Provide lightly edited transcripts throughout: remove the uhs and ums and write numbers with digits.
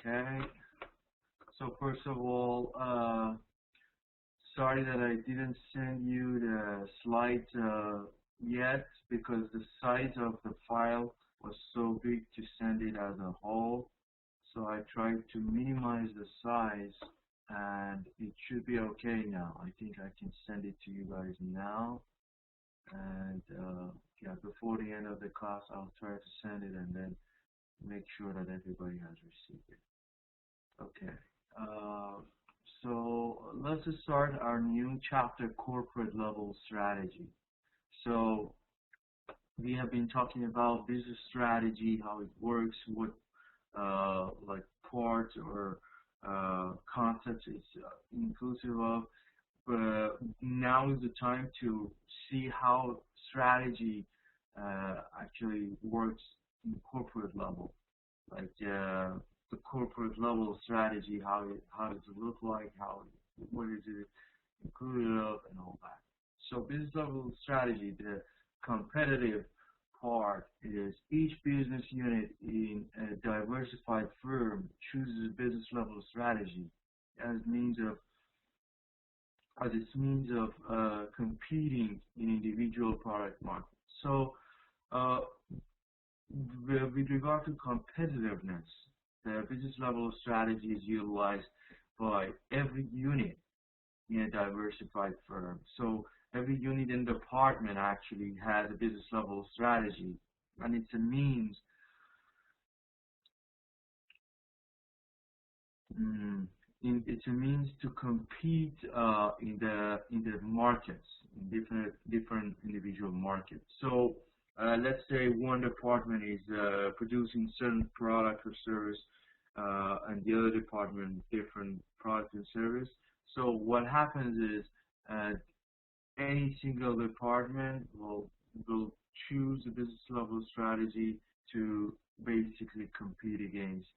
Okay, so first of all, sorry that I didn't send you the slides yet because the size of the file was so big to send it as a whole. So I tried to minimize the size and it should be okay now. I think I can send it to you guys now. And yeah, before the end of the class, I'll try to send it and then make sure that everybody has received it. Okay, so let's start our new chapter, corporate level strategy. So we have been talking about business strategy, how it works, what like parts or concepts it's inclusive of. But now is the time to see how strategy actually works in corporate level, like the corporate level strategy, how does it look like, what is it included of, and all that. So business level strategy, the competitive part is each business unit in a diversified firm chooses a business level strategy as means of competing in individual product markets. So with regard to competitiveness, the business level strategy is utilized by every unit in a diversified firm. So every unit and department actually has a business level strategy, and it's a means to compete in the markets, in different individual markets. So let's say one department is producing certain product or service, and the other department different product and service. So what happens is any single department will choose a business level strategy to basically compete against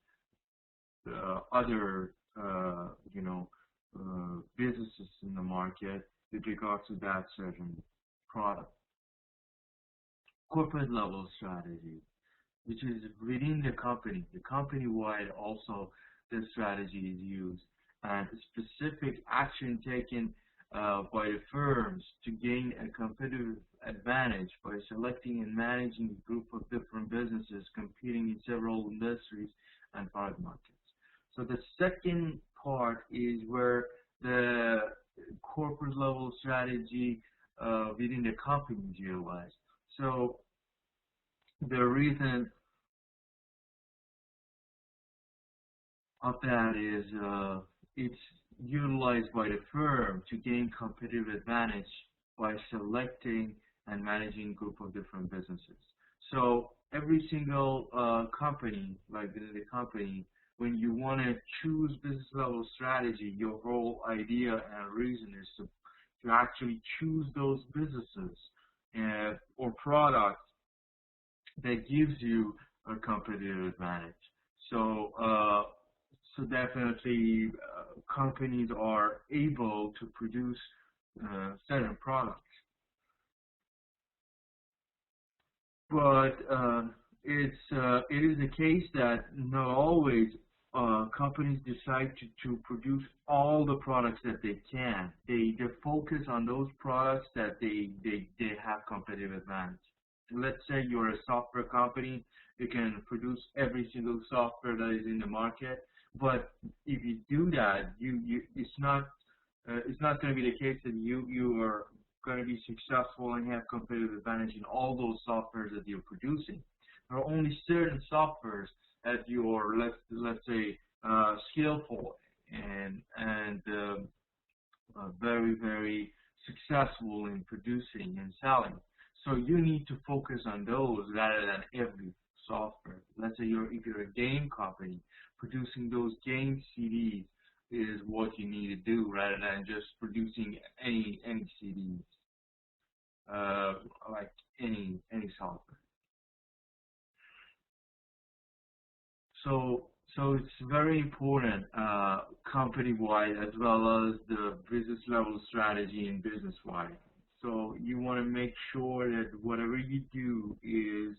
other businesses in the market with regard to that certain product. Corporate level strategy, which is within the company-wide also the strategy is used, and specific action taken by the firms to gain a competitive advantage by selecting and managing a group of different businesses competing in several industries and product markets. So the second part is where the corporate level strategy within the company is utilized. So the reason of that is it's utilized by the firm to gain competitive advantage by selecting and managing a group of different businesses. So every single company, like within the company, when you want to choose business level strategy, your whole idea and reason is to actually choose those businesses or products that gives you a competitive advantage. So so definitely companies are able to produce certain products. But it is the case that not always companies decide to produce all the products that they can. They focus on those products that they have competitive advantage. Let's say you're a software company, you can produce every single software that is in the market. But if you do that, it's not going to be the case that you are going to be successful and have competitive advantage in all those softwares that you're producing. There are only certain softwares that you are, let's say, skillful and very, very successful in producing and selling. So you need to focus on those rather than every software. Let's say if you're a game company, producing those game CDs is what you need to do rather than just producing any CDs, like any software. So it's very important company-wide as well as the business level strategy and business-wide. So you want to make sure that whatever you do is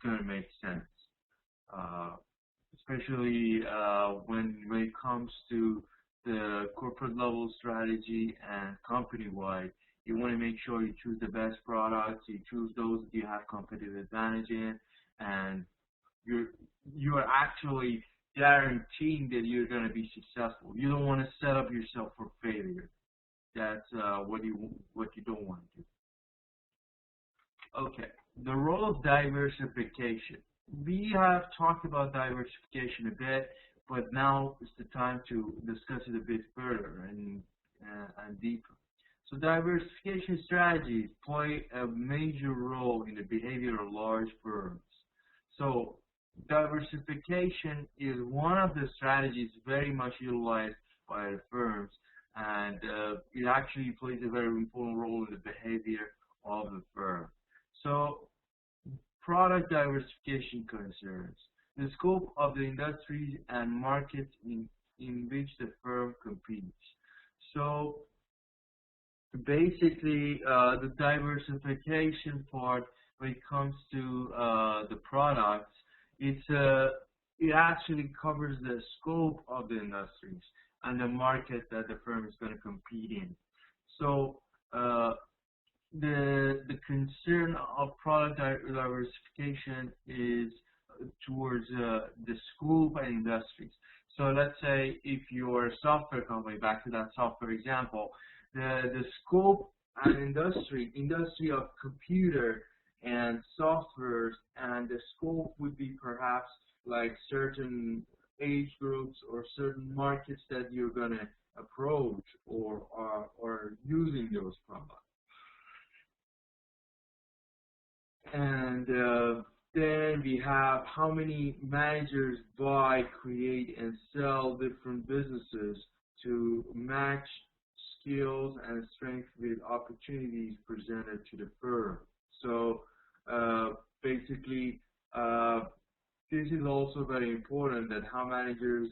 going to make sense, especially when it comes to the corporate level strategy and company wide. You want to make sure you choose the best products, you choose those that you have competitive advantage in, and you are actually guaranteeing that you're going to be successful. You don't want to set up yourself for failure. That's what you don't want to do. Okay, the role of diversification. We have talked about diversification a bit, but now is the time to discuss it a bit further and deeper. So diversification strategies play a major role in the behavior of large firms. So diversification is one of the strategies very much utilized by the firms, and it actually plays a very important role in the behavior of the firm. So product diversification concerns the scope of the industries and markets in which the firm competes. So basically, the diversification part, when it comes to the products, it actually covers the scope of the industries and the market that the firm is going to compete in. So the concern of product diversification is towards the scope and industries. So let's say if you're a software company, back to that software example, the scope and industry of computer and softwares, and the scope would be perhaps like certain age groups or certain markets that you're going to approach or using those products. And then we have how many managers buy, create, and sell different businesses to match skills and strengths with opportunities presented to the firm. So basically, this is also very important, that how managers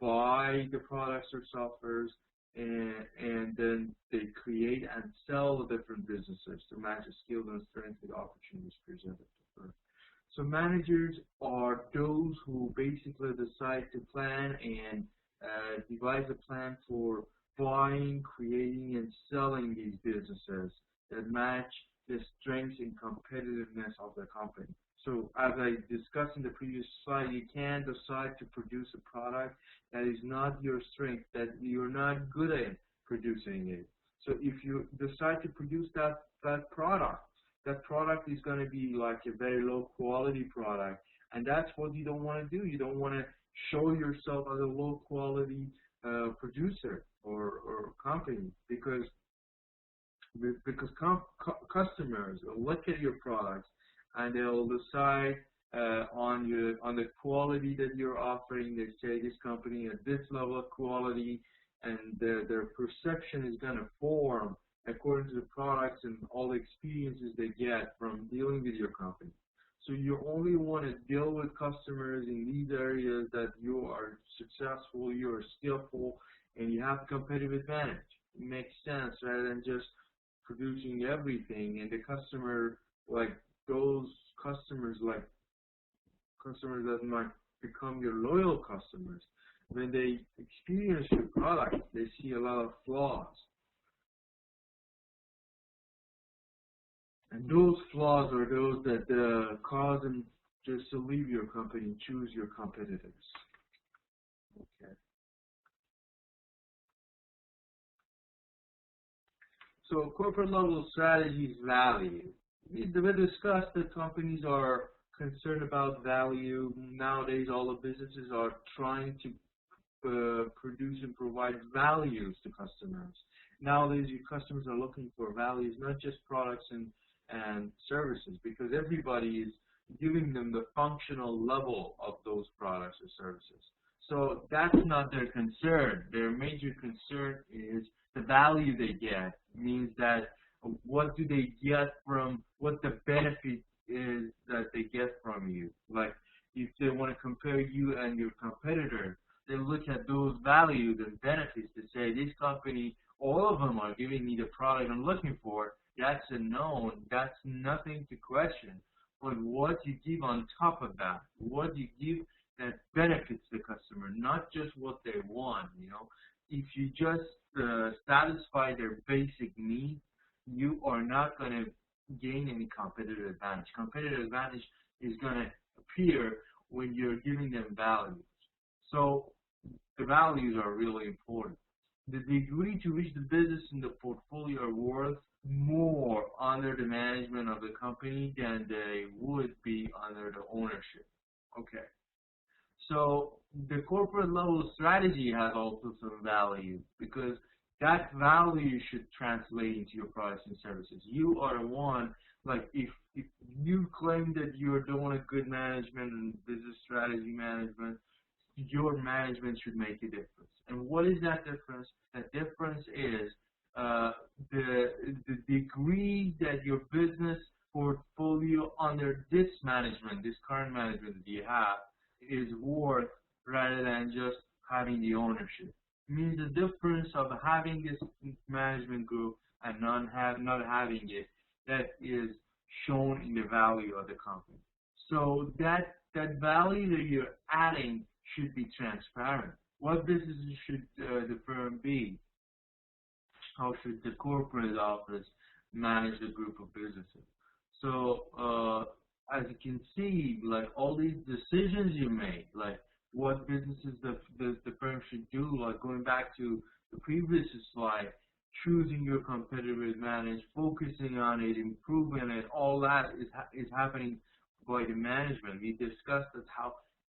buy the products or softwares, and then they create and sell the different businesses to match the skills and strengths with opportunities presented to the firm. So managers are those who basically decide to plan and devise a plan for buying, creating, and selling these businesses that match the strengths and competitiveness of the company. So as I discussed in the previous slide, you can't decide to produce a product that is not your strength, that you're not good at producing it. So if you decide to produce that product is going to be like a very low quality product, and that's what you don't want to do. You don't want to show yourself as a low quality producer or company, because customers will look at your products and they'll decide on the quality that you're offering. They say this company at this level of quality, and their perception is going to form according to the products and all the experiences they get from dealing with your company. So you only want to deal with customers in these areas that you are successful, you are skillful, and you have competitive advantage. It makes sense, rather than just producing everything and the customer, like those customers that might become your loyal customers, when they experience your product, they see a lot of flaws. And those flaws are those that cause them just to leave your company and choose your competitors. Okay. So corporate level strategies value. We discussed that companies are concerned about value. Nowadays, all the businesses are trying to produce and provide values to customers. Nowadays, your customers are looking for values, not just products and services, because everybody is giving them the functional level of those products or services. So that's not their concern. Their major concern is the value they get. It means that what do they get from, what the benefit is that they get from you. Like if they want to compare you and your competitor, they look at those values and benefits to say, this company, all of them are giving me the product I'm looking for. That's a known. That's nothing to question. But what you give on top of that, what you give that benefits the customer, not just what they want. If you just satisfy their basic needs, you are not going to gain any competitive advantage. Competitive advantage is going to appear when you're giving them values. So the values are really important. The degree to which the business and the portfolio are worth more under the management of the company than they would be under the ownership. Okay. So the corporate level strategy has also some value, because that value should translate into your products and services. You are the one, like if you claim that you're doing a good management and business strategy management, your management should make a difference. And what is that difference? That difference is the degree that your business portfolio under this management, this current management that you have, is worth, rather than just having the ownership. It means the difference of having this management group and not having it, that is shown in the value of the company. So that value that you're adding should be transparent. What businesses should the firm be? How should the corporate office manage the group of businesses? So as you can see, like all these decisions you make, like what businesses the firm should do, like going back to the previous slide, choosing your competitive advantage, focusing on it, improving it, all that is happening by the management. We discussed that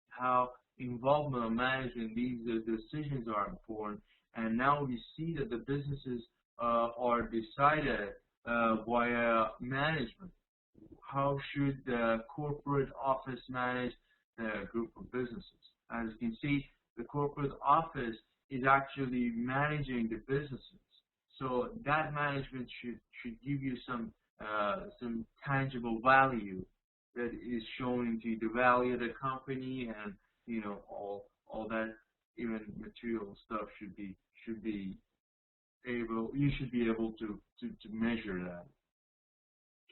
how involvement of management, these decisions are important, and now we see that the businesses are decided via management. How should the corporate office manage a group of businesses? As you can see, the corporate office is actually managing the businesses. So that management should give you some tangible value that is shown into the value of the company, and all that, even material stuff should be able, you should be able to measure that.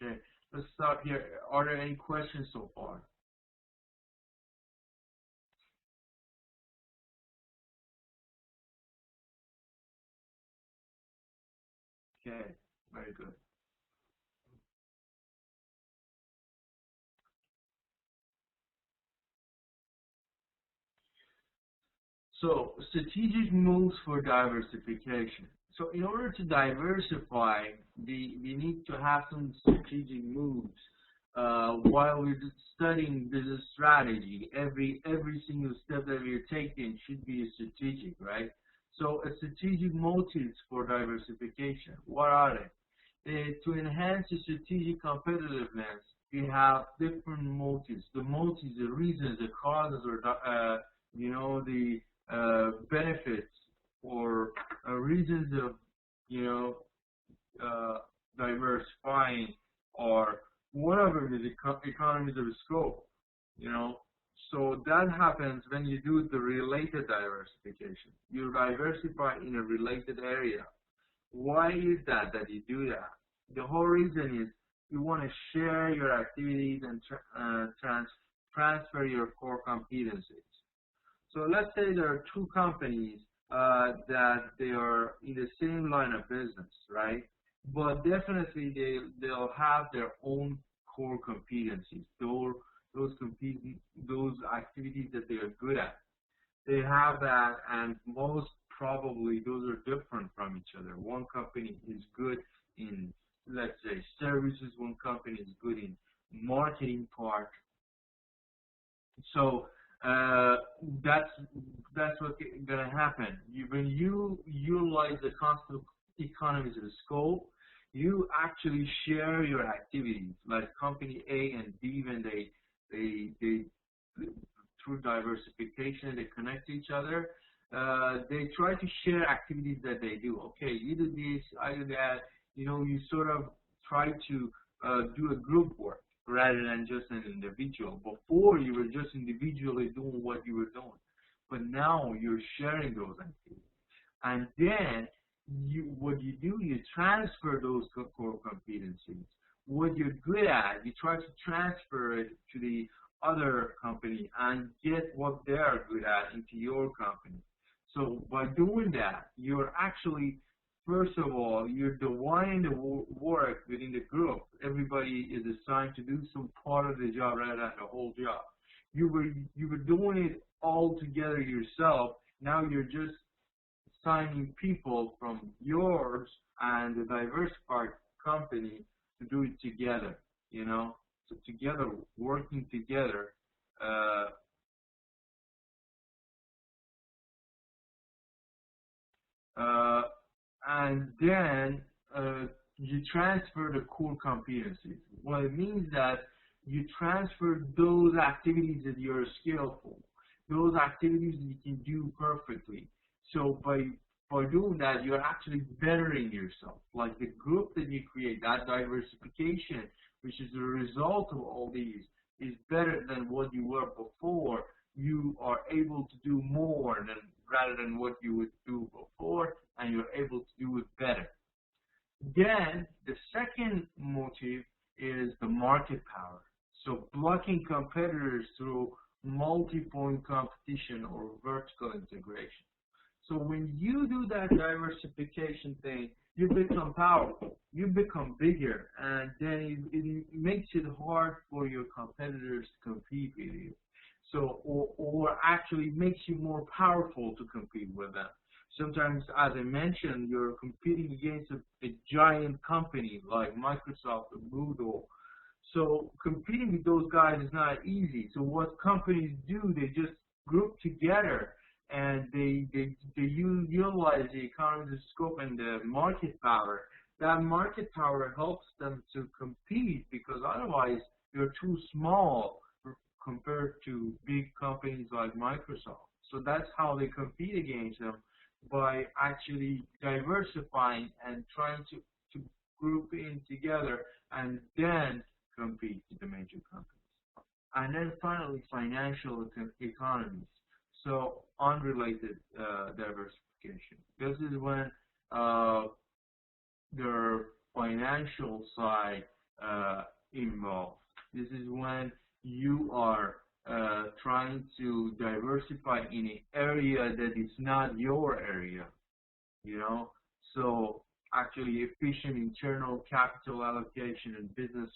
Okay, let's stop here. Are there any questions so far? Okay, very good. So, strategic moves for diversification. So, in order to diversify, we need to have some strategic moves. While we're studying business strategy, every single step that we're taking should be strategic, right? So, a strategic motives for diversification. What are they? To enhance the strategic competitiveness, we have different motives. The motives, the reasons, the causes, or the benefits or reasons of diversifying, or whatever the economies of scope. So that happens when you do the related diversification. You diversify in a related area. Why is that you do that? The whole reason is you want to share your activities and transfer your core competencies. So let's say there are two companies that they are in the same line of business, right? But definitely they'll have their own core competencies, those activities that they are good at. They have that, and most probably those are different from each other. One company is good in, let's say, services. One company is good in marketing part. So that's what's gonna happen. When you utilize the concept of economies of scope, you actually share your activities. Like company A and B, when they through diversification, they connect to each other. They try to share activities that they do. Okay, you do this, I do that. You sort of try to do a group work rather than just an individual. Before, you were just individually doing what you were doing, but now you're sharing those activities. And then what you do, you transfer those core competencies. What you're good at, you try to transfer it to the other company and get what they are good at into your company. So by doing that, you're actually, first of all, you're dividing the work within the group. Everybody is assigned to do some part of the job rather than the whole job. You were doing it all together yourself. Now you're just assigning people from yours and the diversified company to do it together. So together, working together. Uh, uh, and then you transfer the core competencies. Well, it means that you transfer those activities that you're skillful, those activities that you can do perfectly. So by doing that, you're actually bettering yourself. Like the group that you create, that diversification, which is the result of all these, is better than what you were before. You are able to do more than rather than what you would do before, and you're able to do it better. Then the second motive is the market power. So blocking competitors through multi-point competition or vertical integration. So when you do that diversification thing, you become powerful, you become bigger, and then it makes it hard for your competitors to compete with you. So, or actually makes you more powerful to compete with them. Sometimes, as I mentioned, you're competing against a giant company like Microsoft or Google. So competing with those guys is not easy. So what companies do, they just group together and they utilize the economies of scope and the market power. That market power helps them to compete because otherwise you're too small compared to big companies like Microsoft. So that's how they compete against them, by actually diversifying and trying to group in together and then compete with the major companies. And then finally, financial economies. So unrelated diversification. This is when their financial side involved. This is when you are trying to diversify in an area that is not your area, So actually efficient internal capital allocation and business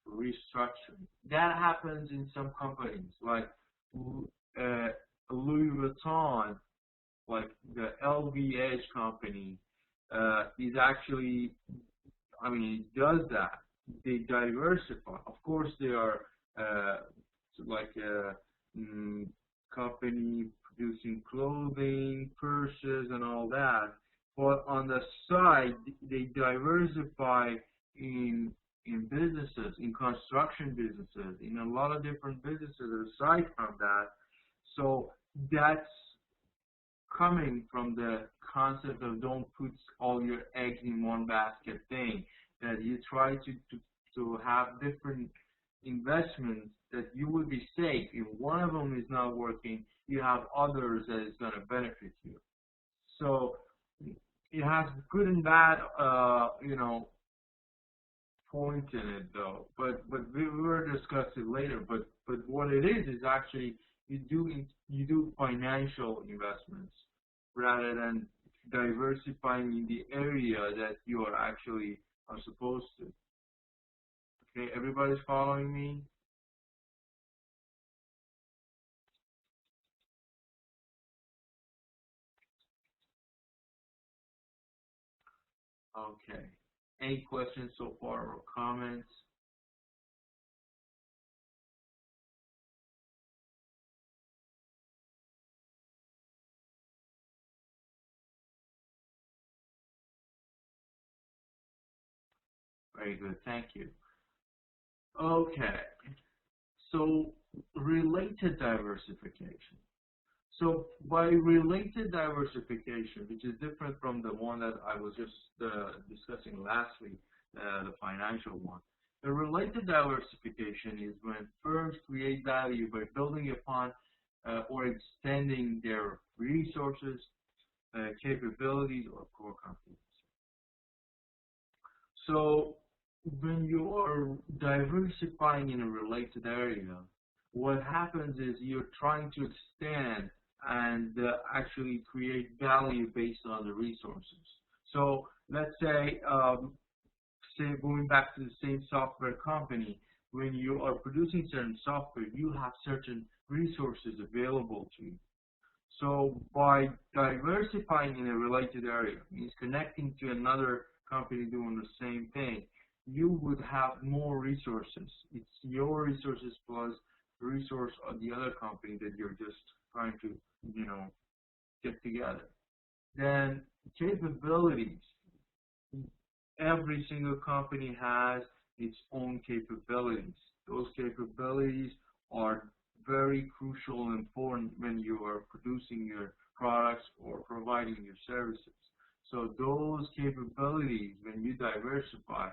restructuring. That happens in some companies, like Louis Vuitton, like the LVH company, is actually, it does that. They diversify. Of course, they are like a company producing clothing, purses, and all that. But on the side, they diversify in businesses, in construction businesses, in a lot of different businesses aside from that. So that's coming from the concept of don't put all your eggs in one basket thing, that you try to have different investments that you will be safe. If one of them is not working, you have others that is going to benefit you. So it has good and bad, points in it though. But we will discuss it later. But what it is actually you do financial investments rather than diversifying in the area that you are actually are supposed to. Okay, everybody's following me? Okay. Any questions so far or comments? Very good, thank you. Okay, so related diversification. So by related diversification, which is different from the one that I was just discussing last week, the financial one, the related diversification is when firms create value by building upon or extending their resources, capabilities, or core competencies. So when you are diversifying in a related area, what happens is you're trying to extend and actually create value based on the resources. So let's say, going back to the same software company, when you are producing certain software, you have certain resources available to you. So by diversifying in a related area, means connecting to another company doing the same thing, you would have more resources. It's your resources plus resource of the other company that you're just trying to, get together. Then capabilities. Every single company has its own capabilities. Those capabilities are very crucial and important when you are producing your products or providing your services. So those capabilities, when you diversify,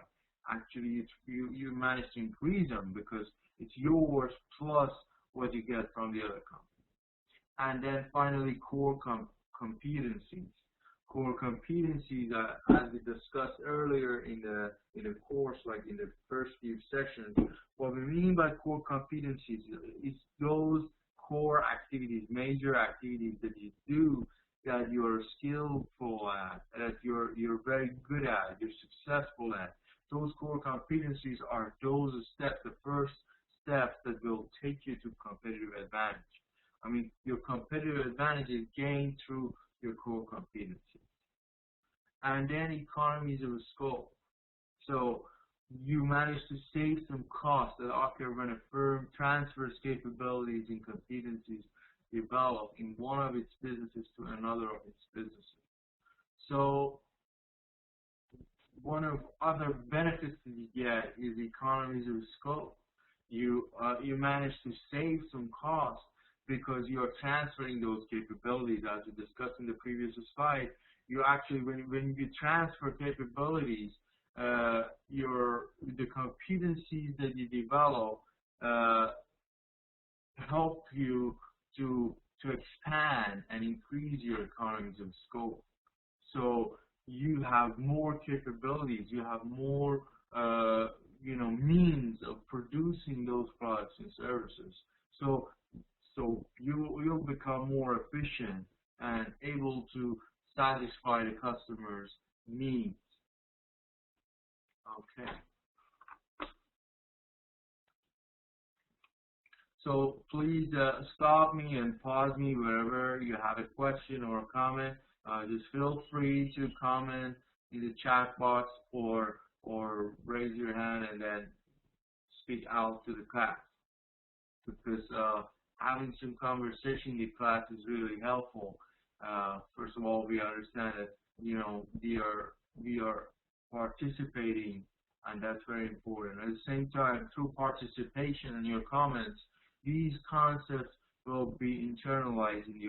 actually you manage to increase them because it's yours plus what you get from the other company. And then finally, core competencies. Core competencies, as we discussed earlier in the course, like in the first few sessions, what we mean by core competencies is those core activities, major activities that you do that you're skillful at, that you're very good at, you're successful at. Those core competencies are those steps, the first steps that will take you to competitive advantage. I mean, your competitive advantage is gained through your core competencies. And then economies of scope. So you manage to save some costs that occur when a firm transfers capabilities and competencies developed in one of its businesses to another of its businesses. So one of other benefits that you get is economies of scope. You manage to save some costs because you are transferring those capabilities, as we discussed in the previous slide. You actually, when you transfer capabilities, the competencies that you develop help you to expand and increase your economies of scope. So you have more capabilities, you have more means of producing those products and services. So you'll become more efficient and able to satisfy the customer's needs. Okay. So please stop me and pause me wherever you have a question or a comment. Just feel free to comment in the chat box or raise your hand and then speak out to the class, because having some conversation in the class is really helpful. First of all, we understand that we are participating, and that's very important. At the same time, through participation in your comments, these concepts will be internalized in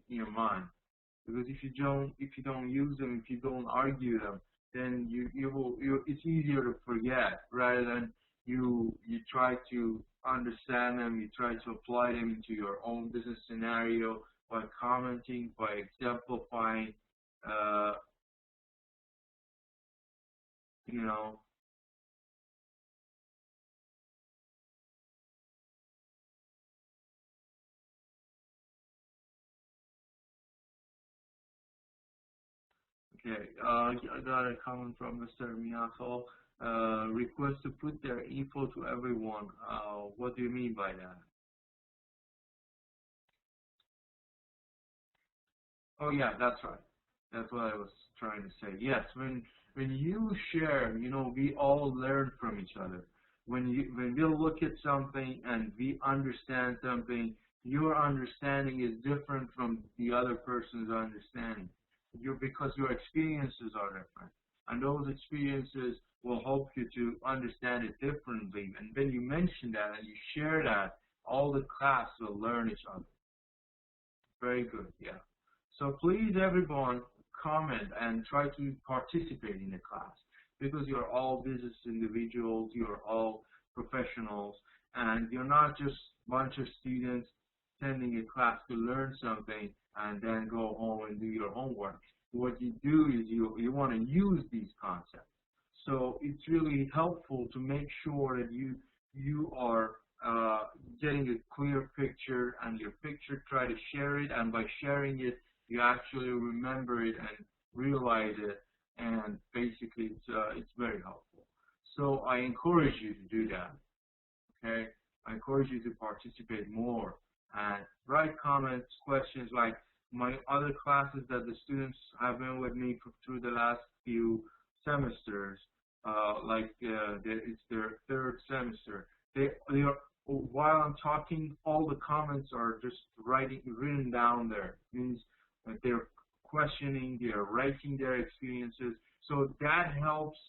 your mind. Because if you don't use them, if you don't argue them, then it's easier to forget rather than you try to understand them, you try to apply them into your own business scenario by commenting, by exemplifying, Okay, I got a comment from Mr. Miyako. Request to put their info to everyone. What do you mean by that? Oh yeah, that's right. That's what I was trying to say. Yes, when you share, we all learn from each other. When we look at something and we understand something, your understanding is different from the other person's understanding. Because your experiences are different, and those experiences will help you to understand it differently. And when you mention that and you share that, all the class will learn each other. Very good, yeah. So please, everyone, comment and try to participate in the class, because you're all business individuals, you're all professionals, and you're not just a bunch of students attending a class to learn something and then go home and do your homework. What you do is you want to use these concepts. So it's really helpful to make sure that you are uh, getting a clear picture, and your picture, try to share it, and by sharing it, you actually remember it and realize it, and basically it's very helpful. So I encourage you to do that. Okay, I encourage you to participate more and write comments, questions. Like my other classes that the students have been with me through the last few semesters, it's their third semester. They are, while I'm talking, all the comments are just written down there. It means that they're questioning, they're writing their experiences. So that helps,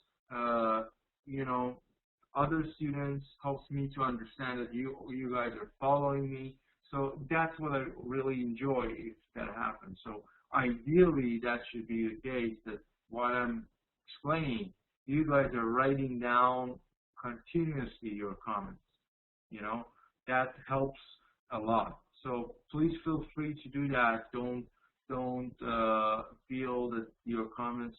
you know, other students, helps me to understand that you guys are following me. So that's what I really enjoy if that happens. So ideally, that should be the case, that while I'm explaining, you guys are writing down continuously your comments. You know, that helps a lot. So please feel free to do that. Don't feel that your comments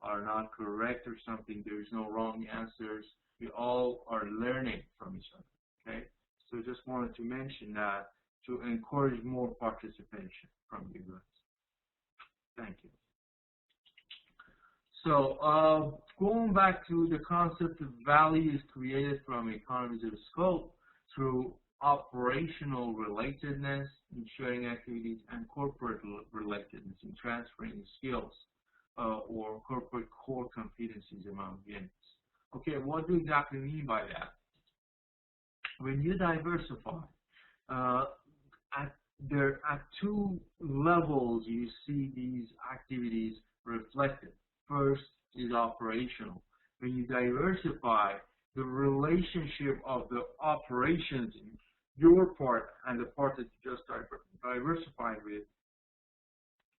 are not correct or something. There's no wrong answers. We all are learning from each other. Okay. So just wanted to mention that to encourage more participation from you guys. Thank you. So going back to the concept of value is created from economies of scope through operational relatedness in sharing activities and corporate relatedness in transferring skills or corporate core competencies among units. Okay, what do you exactly mean by that? When you diversify, at two levels you see these activities reflected. First is operational. When you diversify, the relationship of the operations in your part and the part that you just diversified with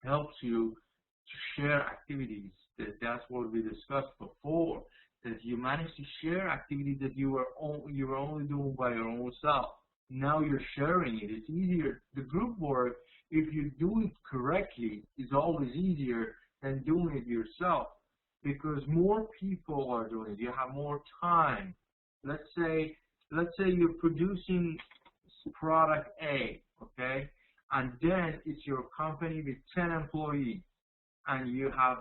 helps you to share activities. That's what we discussed before, that you manage to share activities that you were only doing by your own self. Now you're sharing it. It's easier. The group work, if you do it correctly, is always easier than doing it yourself, because more people are doing it. You have more time. Let's say you're producing product A, okay, and then it's your company with 10 employees, and you have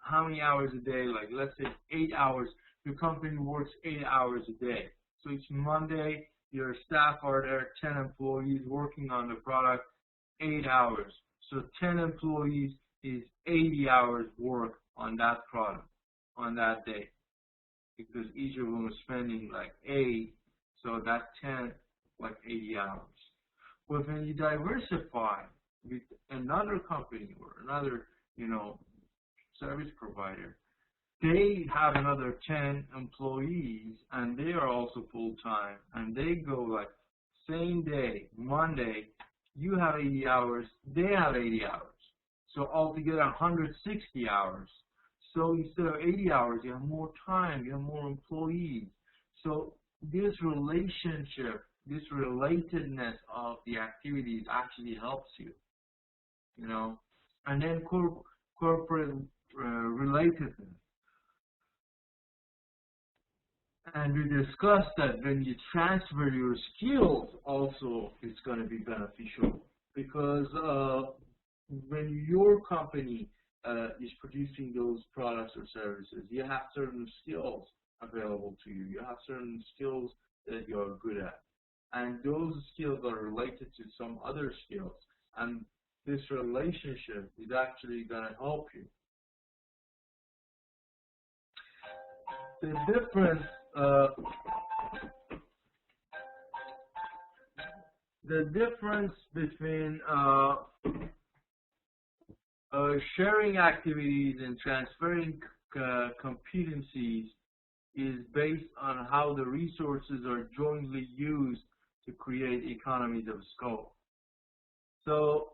how many hours a day? Like, let's say 8 hours. Your company works 8 hours a day. So it's Monday, your staff are there, 10 employees working on the product, 8 hours. So 10 employees is 80 hours work on that product on that day, because each of them is spending like 8, so that's 10, like 80 hours. But when you diversify with another company or another, service provider, they have another 10 employees, and they are also full-time, and they go like same day, Monday, you have 80 hours, they have 80 hours. So altogether 160 hours. So instead of 80 hours, you have more time, you have more employees. So this relationship, this relatedness of the activities actually helps you, And then corporate relatedness. And we discussed that when you transfer your skills, also it's going to be beneficial, because when your company is producing those products or services, you have certain skills available to you. You have certain skills that you're good at, and those skills are related to some other skills, and this relationship is actually going to help you. The difference between sharing activities and transferring competencies is based on how the resources are jointly used to create economies of scope. So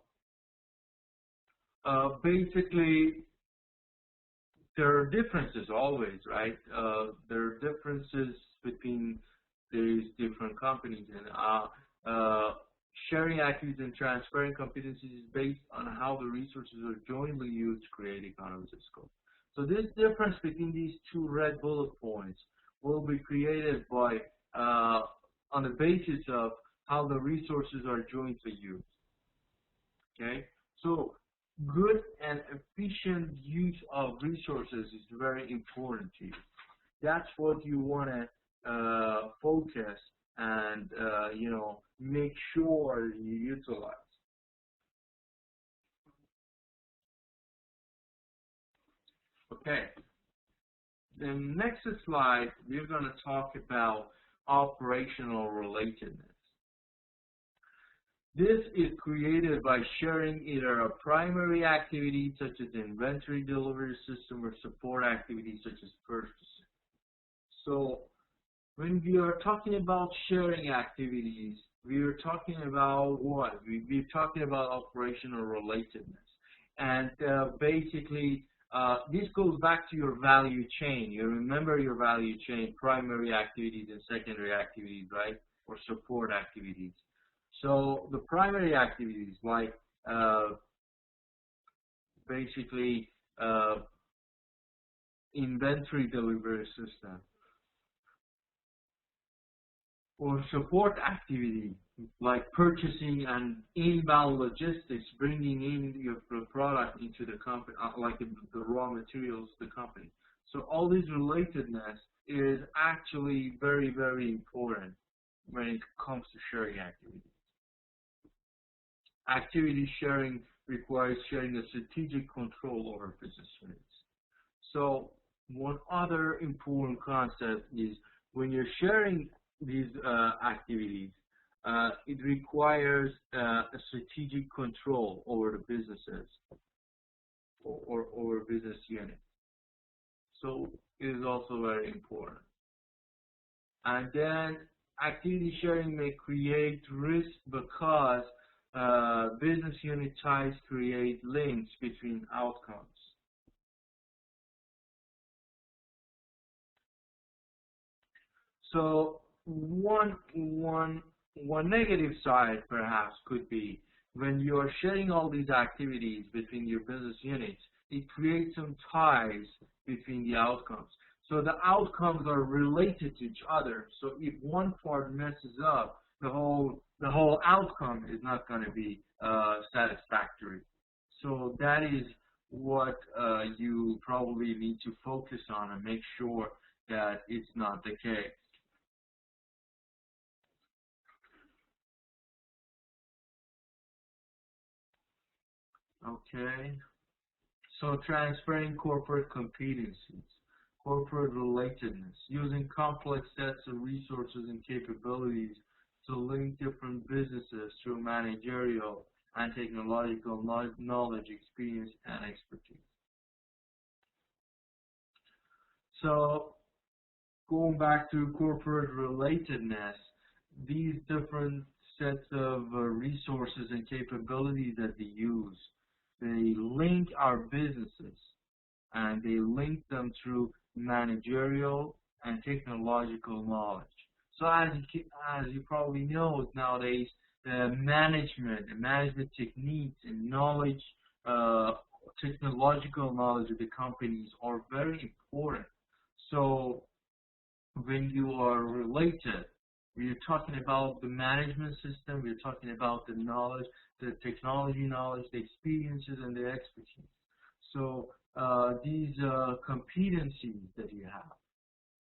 basically, there are differences always, right? There are differences between these different companies, and sharing activities and transferring competencies is based on how the resources are jointly used to create economies of scope. So this difference between these two red bullet points will be created by on the basis of how the resources are jointly used. Okay, so good and efficient use of resources is very important to you. That's what you want to focus and make sure you utilize. Okay. The next slide, we're going to talk about operational relatedness. This is created by sharing either a primary activity such as inventory delivery system or support activities such as purchasing. So when we are talking about sharing activities, we are talking about what? We're talking about operational relatedness. And basically, this goes back to your value chain. You remember your value chain, primary activities and secondary activities, right? Or support activities. So the primary activities, like basically inventory delivery system, or support activity like purchasing and inbound logistics, bringing in your product into the company, like the raw materials to the company. So all this relatedness is actually very, very important when it comes to sharing activities. Activity sharing requires sharing a strategic control over business units. So one other important concept is when you're sharing these activities, it requires a strategic control over the businesses or over business units. So it is also very important. And then activity sharing may create risk because business unit ties create links between outcomes. So one negative side perhaps could be when you are sharing all these activities between your business units, it creates some ties between the outcomes. So the outcomes are related to each other. So if one part messes up, the whole outcome is not going to be satisfactory. So that is what you probably need to focus on and make sure that it's not the case. Okay, so transferring corporate competencies, corporate relatedness, using complex sets of resources and capabilities to link different businesses through managerial and technological knowledge, experience, and expertise. So going back to corporate relatedness, these different sets of resources and capabilities that they use, they link our businesses and they link them through managerial and technological knowledge. So as you probably know nowadays, the management techniques and knowledge, technological knowledge of the companies are very important. So when you are related, we're talking about the management system, we're talking about the knowledge, the technology knowledge, the experiences, and the expertise. So these competencies that you have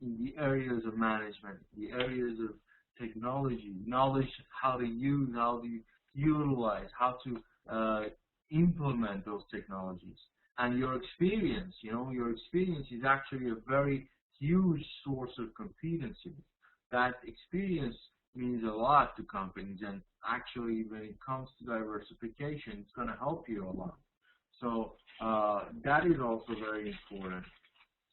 in the areas of management, the areas of technology, knowledge, how to use, how to utilize, how to implement those technologies, and your experience, your experience is actually a very huge source of competency. That experience means a lot to companies, and actually when it comes to diversification, it's going to help you a lot. So that is also very important.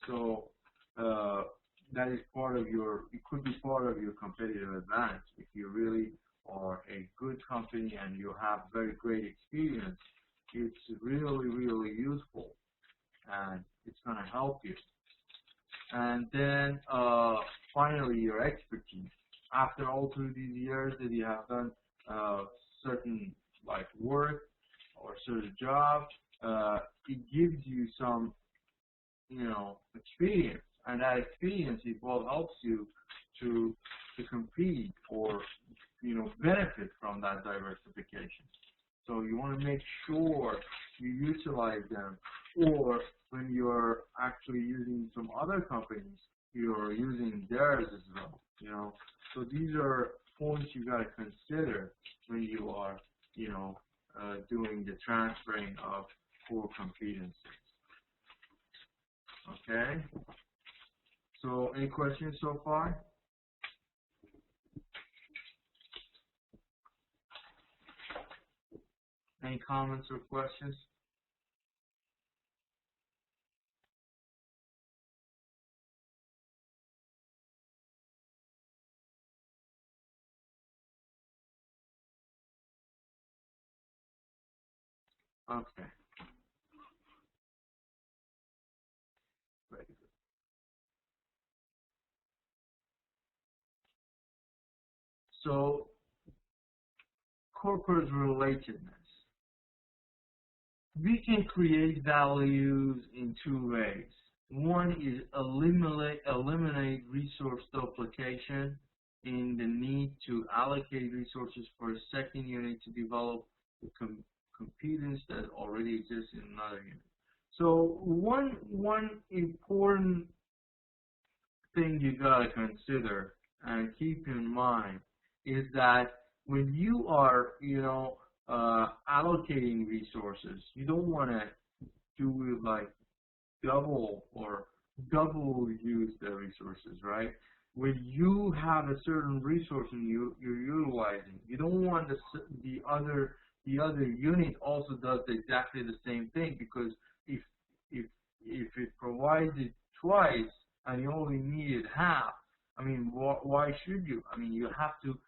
So that is part of it could be part of your competitive advantage. If you really are a good company and you have very great experience, it's really, really useful, and it's going to help you. And then finally, your expertise. After all through these years that you have done certain work or certain job, it gives you some experience, and that experience helps you to to compete or benefit from that diversification. So you want to make sure you utilize them, or when you're actually using some other companies, you're using theirs as well. So these are points you got to consider when you are doing the transferring of core competencies. Okay. So any questions so far? Any comments or questions? Okay. Very good. So corporate relatedness. We can create values in two ways. One is eliminate resource duplication in the need to allocate resources for a second unit to develop the competence that already exists in another unit. So one important thing you gotta consider and keep in mind is that when you are, allocating resources, you don't want to do it like double use the resources, right? When you have a certain resource and you're utilizing, you don't want the other unit also does exactly the same thing, because if it provides it twice and you only needed half, I mean, why should you? I mean, you have to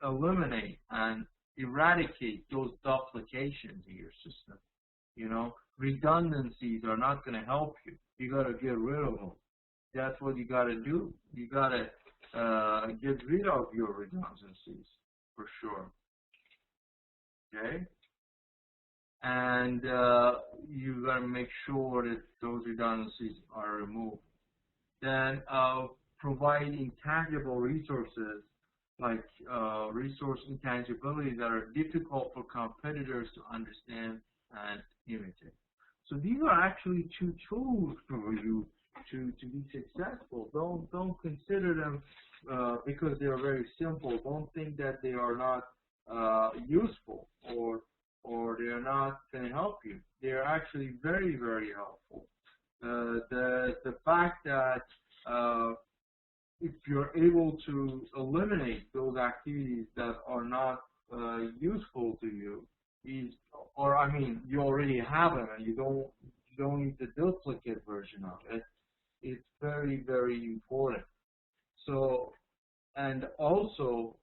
eliminate and eradicate those duplications in your system. Redundancies are not going to help you. You got to get rid of them. That's what you got to do. You got to get rid of your redundancies for sure. Okay? And you got to make sure that those redundancies are removed. Then provide intangible resources like resource intangibility that are difficult for competitors to understand and imitate. So these are actually two tools for you to be successful. Don't consider them because they are very simple. Don't think that they are not useful or they are not going to help you. They are actually very, very helpful. The fact that if you're able to eliminate those activities that are not useful to you, you already have them and you don't need the duplicate version of it. It's very, very important. So, and also,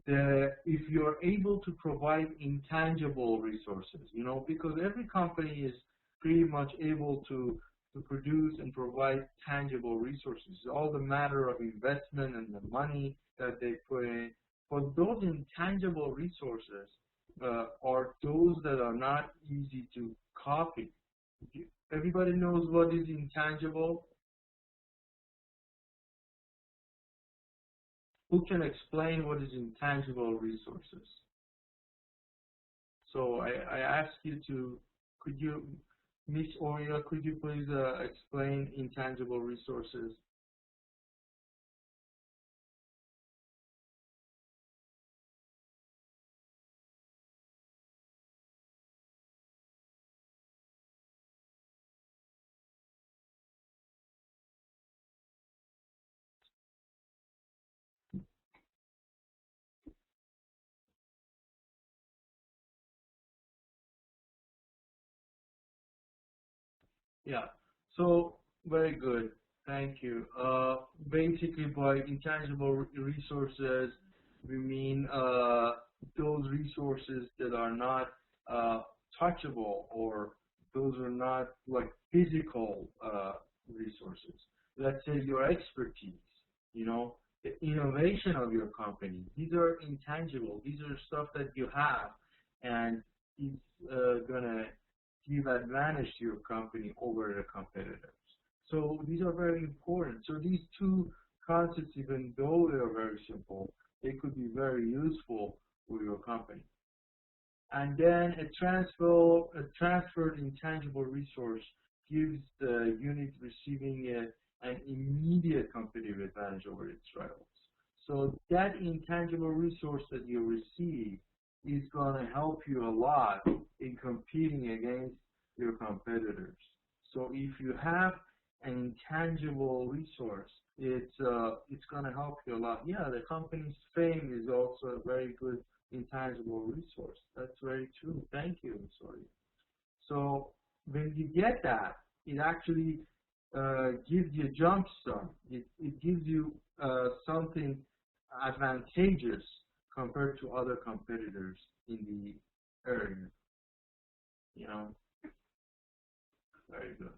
if you're able to provide intangible resources, because every company is pretty much able to produce and provide tangible resources. It's all the matter of investment and the money that they put in. But those intangible resources are those that are not easy to copy. Everybody knows what is intangible? Who can explain what is intangible resources? So I ask you to, Miss Oria, could you please explain intangible resources? Yeah, so very good. Thank you. Basically, by intangible resources, we mean those resources that are not touchable, or those are not like physical resources. Let's say your expertise, the innovation of your company. These are intangible. These are stuff that you have, and it's gonna give advantage to your company over the competitors. So these are very important. So these two concepts, even though they are very simple, they could be very useful for your company. And then a transferred intangible resource gives the unit receiving an immediate competitive advantage over its rivals. So that intangible resource that you receive is going to help you a lot in competing against your competitors. So if you have an intangible resource, it's going to help you a lot. Yeah, the company's fame is also a very good intangible resource. That's very true. Thank you, sorry. So when you get that, it actually gives you a jump start. It gives you something advantageous compared to other competitors in the area. You know, very good.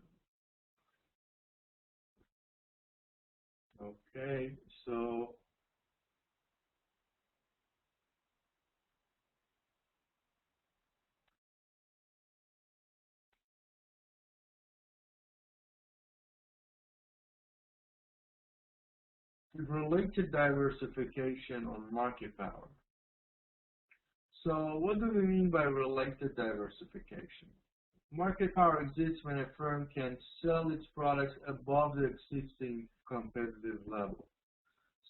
Okay, so related diversification or market power. So what do we mean by related diversification? Market power exists when a firm can sell its products above the existing competitive level.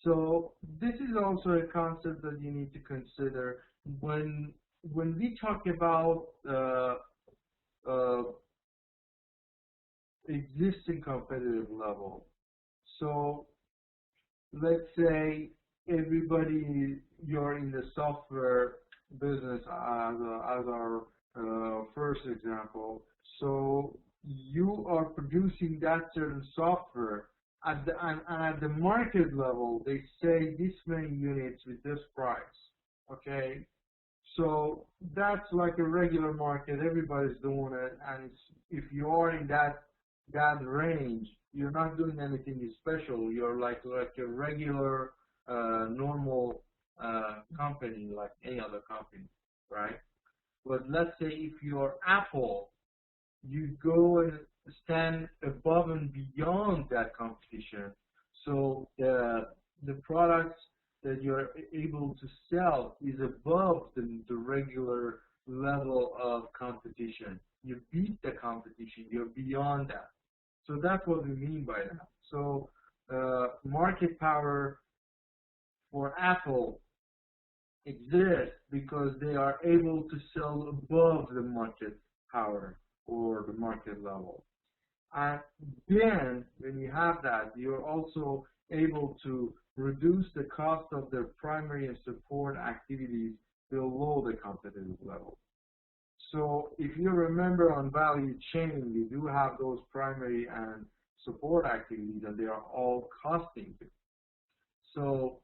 So this is also a concept that you need to consider when we talk about existing competitive level. So let's say you're in the software business as our first example. So you are producing that certain software and at the market level, they say this many units with this price. Okay, so that's like a regular market. Everybody's doing it, and if you are in that range, you're not doing anything special. You're like a regular, normal company, like any other company, right? But let's say if you're Apple, you go and stand above and beyond that competition. So the products that you're able to sell is above the regular level of competition. You beat the competition. You're beyond that. So that's what we mean by that. So market power for Apple exists because they are able to sell above the market power or the market level. And then when you have that, you're also able to reduce the cost of their primary and support activities below the competitive level. So if you remember on value chain, you do have those primary and support activities, and they are all costing you. So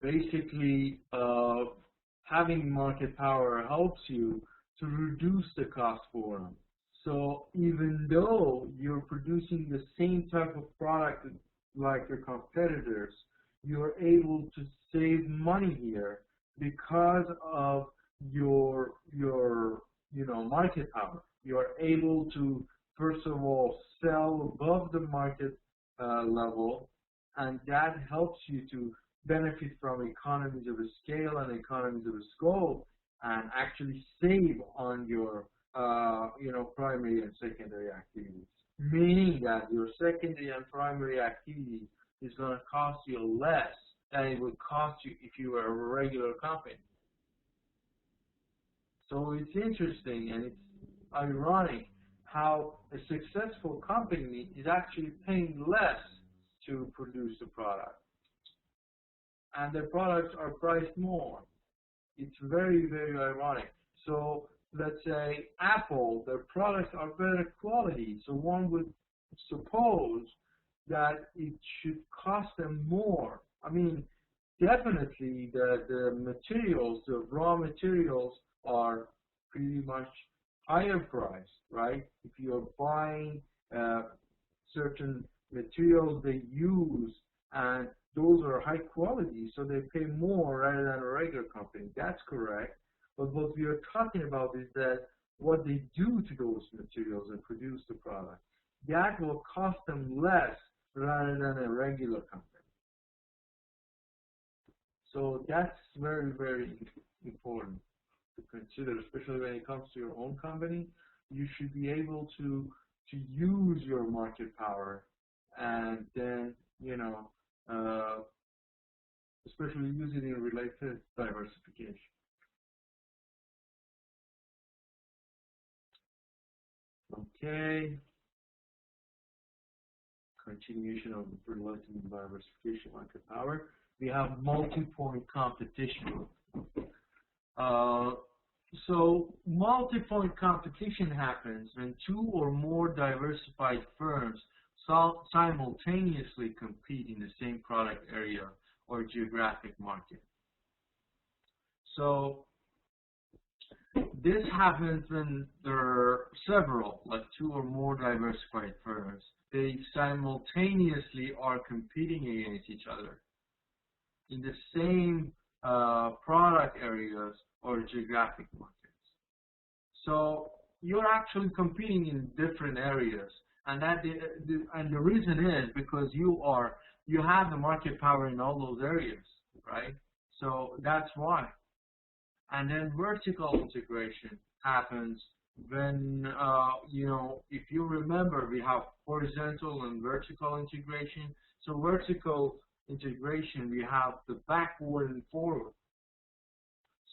basically, having market power helps you to reduce the cost for them. So even though you're producing the same type of product like your competitors, you're able to save money here because of your market power. You're able to, first of all, sell above the market level, and that helps you to benefit from economies of scale and economies of scope, and actually save on your primary and secondary activities. Meaning that your secondary and primary activity is going to cost you less than it would cost you if you were a regular company. So it's interesting and it's ironic how a successful company is actually paying less to produce the product, and their products are priced more. It's very, very ironic. So let's say Apple, their products are better quality, so one would suppose that it should cost them more. I mean, definitely the materials, the raw materials are pretty much higher priced, right? If you're buying certain materials they use, and those are high quality, so they pay more rather than a regular company. That's correct. But what we are talking about is that what they do to those materials and produce the product, that will cost them less rather than a regular company. So that's very, very important to consider, especially when it comes to your own company. You should be able to use your market power, and then, especially use it in related diversification. Okay. Continuation of related diversification market power. We have multi-point competition. So multi-point competition happens when two or more diversified firms simultaneously compete in the same product area or geographic market. So this happens when there are several, like two or more diversified firms. They simultaneously are competing against each other in the same product areas or geographic markets. So you're actually competing in different areas, and the reason is because you have the market power in all those areas, right? So that's why. And then vertical integration happens when if you remember, we have horizontal and vertical integration. So vertical integration, we have the backward and forward.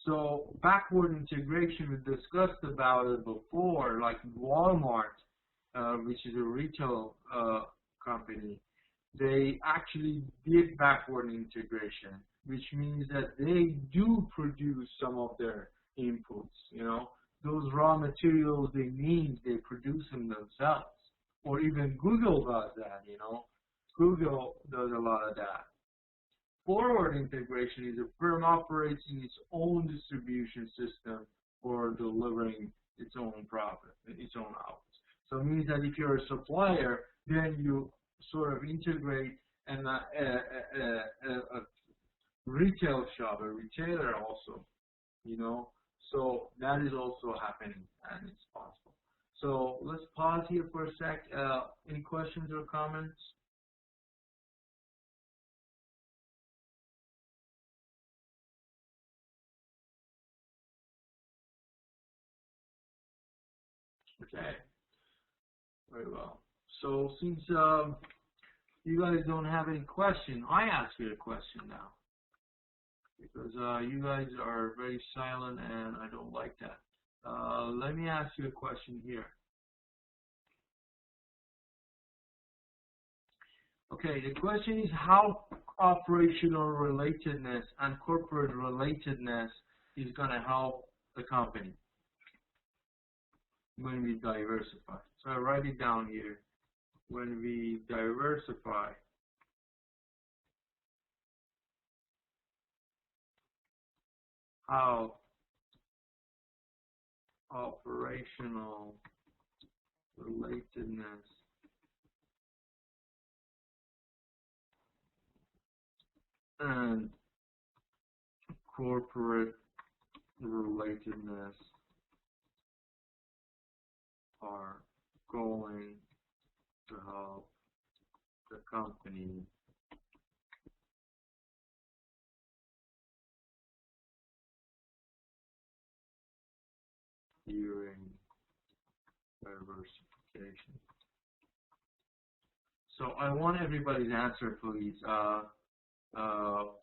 So backward integration, we discussed about it before, like Walmart, which is a retail company. They actually did backward integration, which means that they do produce some of their inputs. Those raw materials they need, they produce them themselves. Or even Google does that, Google does a lot of that. Forward integration is a firm operating its own distribution system for delivering its own profit, its own outputs. So it means that if you're a supplier, then you sort of integrate a retail shop, a retailer also, So that is also happening, and it's possible. So let's pause here for a sec. Any questions or comments? Okay, very well. So since you guys don't have any question, I ask you a question now, because you guys are very silent and I don't like that. Let me ask you a question here. Okay, the question is how operational relatedness and corporate relatedness is going to help the company when we diversify. So I write it down here. When we diversify, how operational relatedness and corporate relatedness are going to help the company during diversification. So I want everybody's answer, please.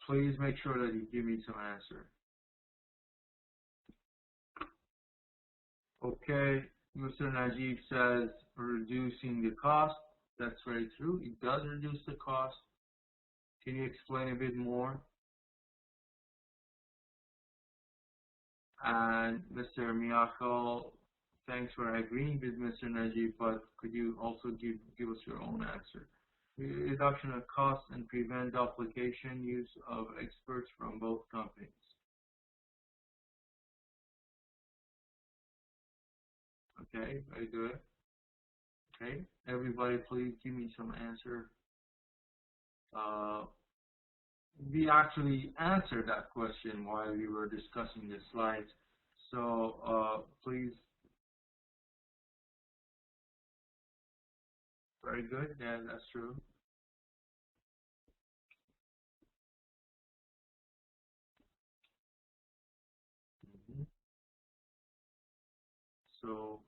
Please make sure that you give me some answer. Okay, Mr. Najib says reducing the cost. That's very true. It does reduce the cost. Can you explain a bit more? And Mr. Miyako, thanks for agreeing with Mr. Najib, but could you also give us your own answer? Reduction of cost and prevent duplication use of experts from both companies. Okay, very good. Okay, everybody please give me some answer. We actually answered that question while we were discussing the slides. So please. Very good, yeah, that's true. So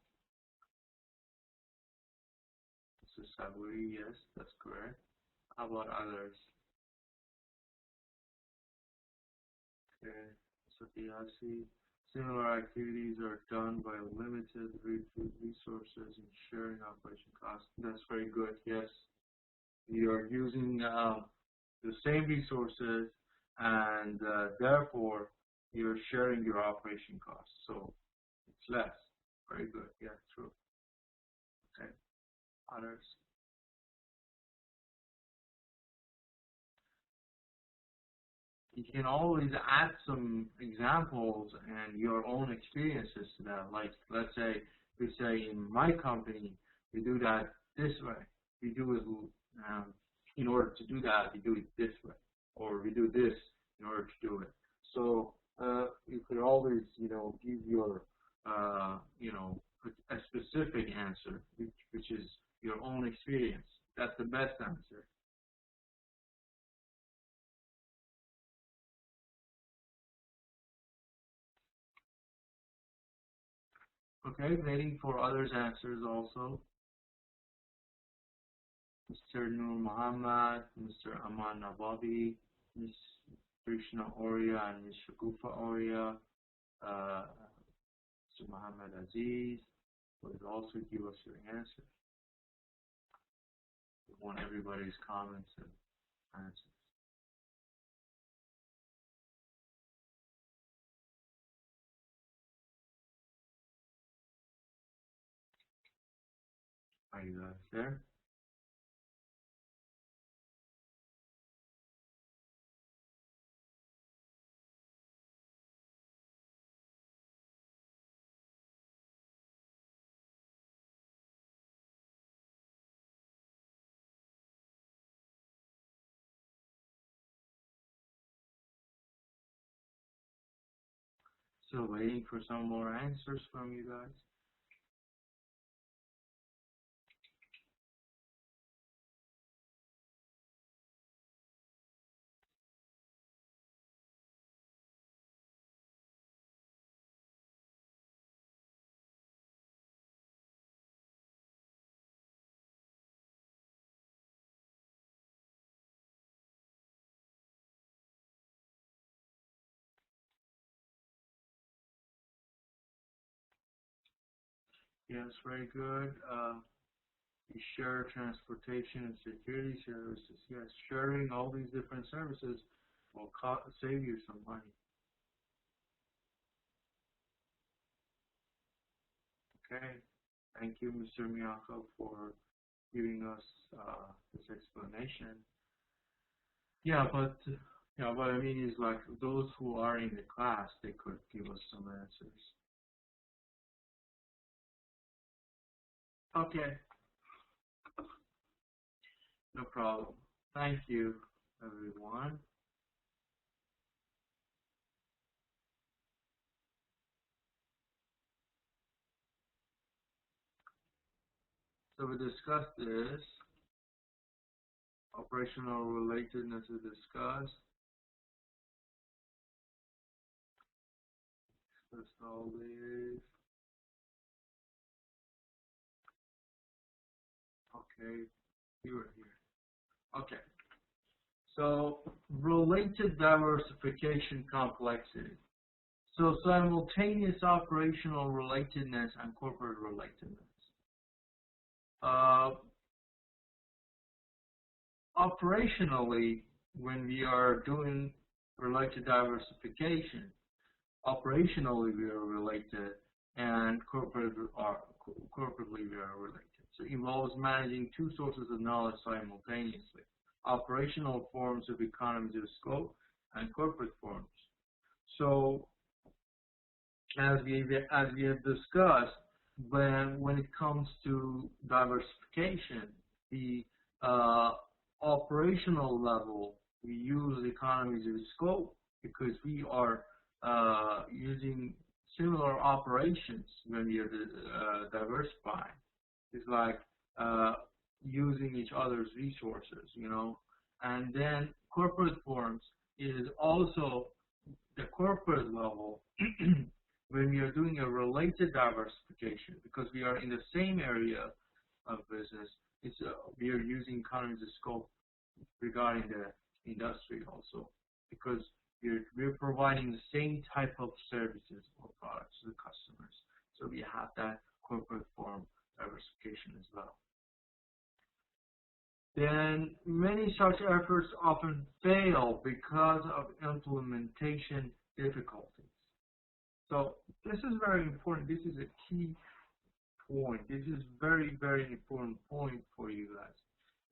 this is Saburi, yes, that's correct. How about others? Okay, so see similar activities are done by limited resources and sharing operation costs. That's very good, yes. You're using the same resources and therefore you're sharing your operation costs. So it's less. Very good, yeah, true. Okay, others? You can always add some examples and your own experiences to that. Like, let's say, we say in my company, we do that this way. We do it, in order to do that, we do it this way. Or we do this in order to do it. So, you could always, give your, a specific answer, which is your own experience. That's the best answer. Okay, waiting for others' answers also. Mr. Nur Muhammad, Mr. Aman Nawabi, Ms. Krishna Oria, and Ms. Shagufa Oria, Mr. Muhammad Aziz will also give us your answers. We want everybody's comments and answers. Are you guys there? Still waiting for some more answers from you guys. Yes, very good. You share transportation and security services. Yes, sharing all these different services will save you some money. Okay. Thank you, Mr. Miyako, for giving us this explanation. Yeah, but what I mean is like those who are in the class, they could give us some answers. Okay. No problem. Thank you, everyone. So we discussed this. Operational relatedness is discussed. Discussed all these. Okay, you were here. Okay. So related diversification complexity. So simultaneous operational relatedness and corporate relatedness. Operationally, when we are doing related diversification, operationally we are related, and corporately we are related. So it involves managing two sources of knowledge simultaneously: operational forms of economies of scope and corporate forms. So as we have discussed, when it comes to diversification, the operational level, we use economies of scope because we are using similar operations when we are diversifying. It's like using each other's resources, And then corporate forms is also the corporate level. when we are doing a related diversification, because we are in the same area of business, we are using economies of scope regarding the industry also, because we're providing the same type of services or products to the customers. So we have that corporate form diversification as well. Then many such efforts often fail because of implementation difficulties. So this is very important. This is a key point. This is very, very important point for you guys.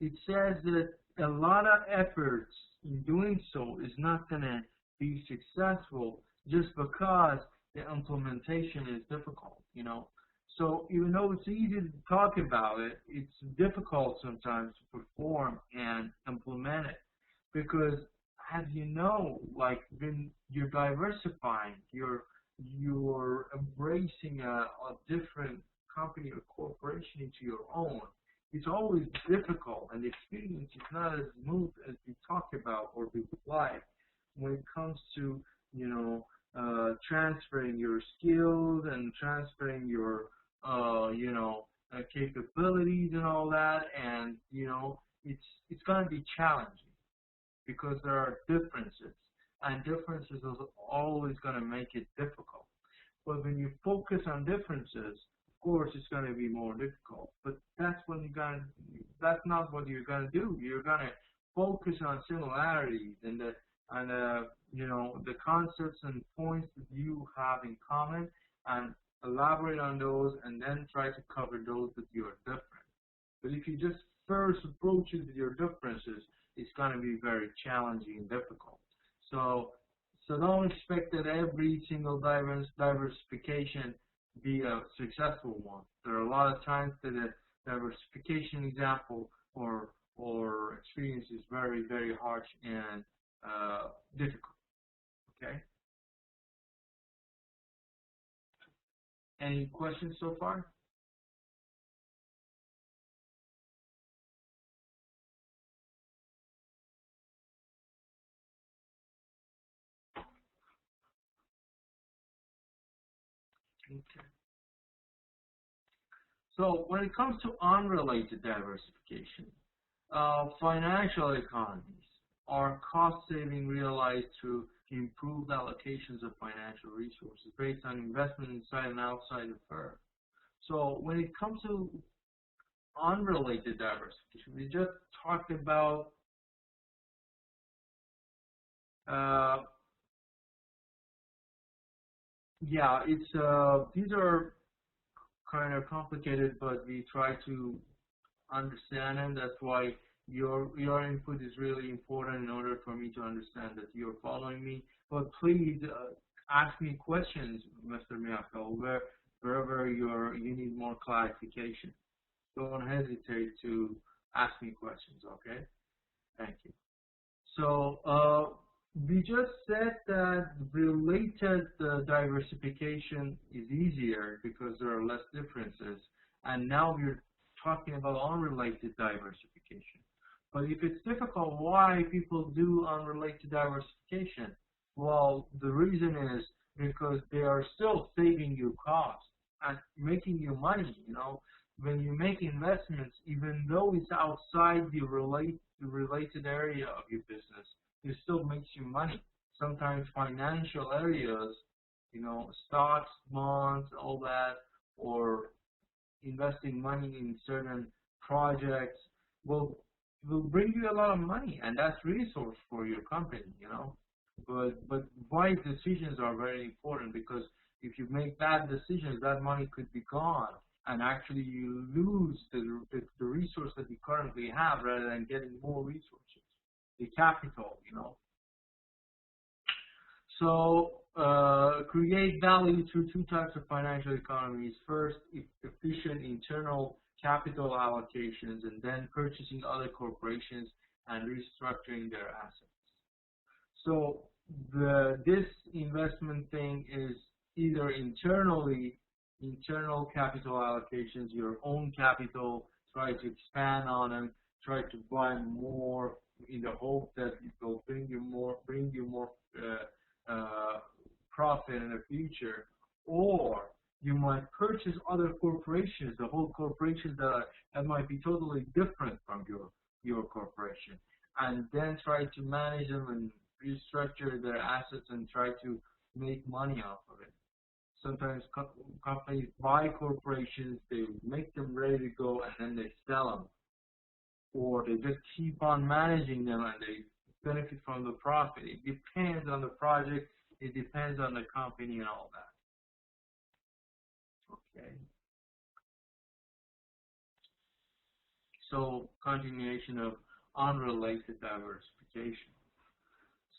It says that a lot of efforts in doing so is not going to be successful just because the implementation is difficult, you know. So even though it's easy to talk about it, it's difficult sometimes to perform and implement it, because as you know, like when you're diversifying, you're embracing a different company or corporation into your own. It's always difficult, and the experience is not as smooth as we talk about or we would like when it comes to, you know, transferring your skills and transferring your capabilities and all that. And you know, it's going to be challenging because there are differences, and differences is always going to make it difficult. But when you focus on differences, of course, it's going to be more difficult. But that's not what you're going to do. You're going to focus on similarities and the concepts and points that you have in common, and elaborate on those, and then try to cover those that you are different. But if you just first approach it with your differences, it's going to be very challenging and difficult. So don't expect that every single diversification be a successful one. There are a lot of times that a diversification example or experience is very, very harsh and difficult. Okay. Any questions so far? Okay. So when it comes to unrelated diversification, financial economies are cost saving realized through improved allocations of financial resources based on investment inside and outside the firm. So when it comes to unrelated diversification, we just talked about these are kind of complicated, but we try to understand them. That's why your input is really important in order for me to understand that you're following me. But please ask me questions, Mr. Miyako, wherever you need more clarification. Don't hesitate to ask me questions, okay? Thank you. So we just said that related diversification is easier because there are less differences, and now we're talking about unrelated diversification. But if it's difficult, why people do unrelated diversification? Well, the reason is because they are still saving you costs and making you money. You know, when you make investments, even though it's outside the related area of your business, it still makes you money. Sometimes financial areas, you know, stocks, bonds, all that, or investing money in certain projects will bring you a lot of money, and that's resource for your company, you know. But wise decisions are very important, because if you make bad decisions, that money could be gone, and actually you lose the resource that you currently have rather than getting more resources, the capital, you know. So create value through two types of financial economies. First, efficient internal capital allocations, and then purchasing other corporations and restructuring their assets. So this investment thing is either internal capital allocations, your own capital, try to expand on them, try to buy more in the hope that it will bring you more profit in the future, or you might purchase other corporations, the whole corporations that might be totally different from your corporation, and then try to manage them and restructure their assets and try to make money off of it. Sometimes companies buy corporations, they make them ready to go, and then they sell them, or they just keep on managing them and they benefit from the profit. It depends on the project, it depends on the company and all that. Okay. So continuation of unrelated diversification.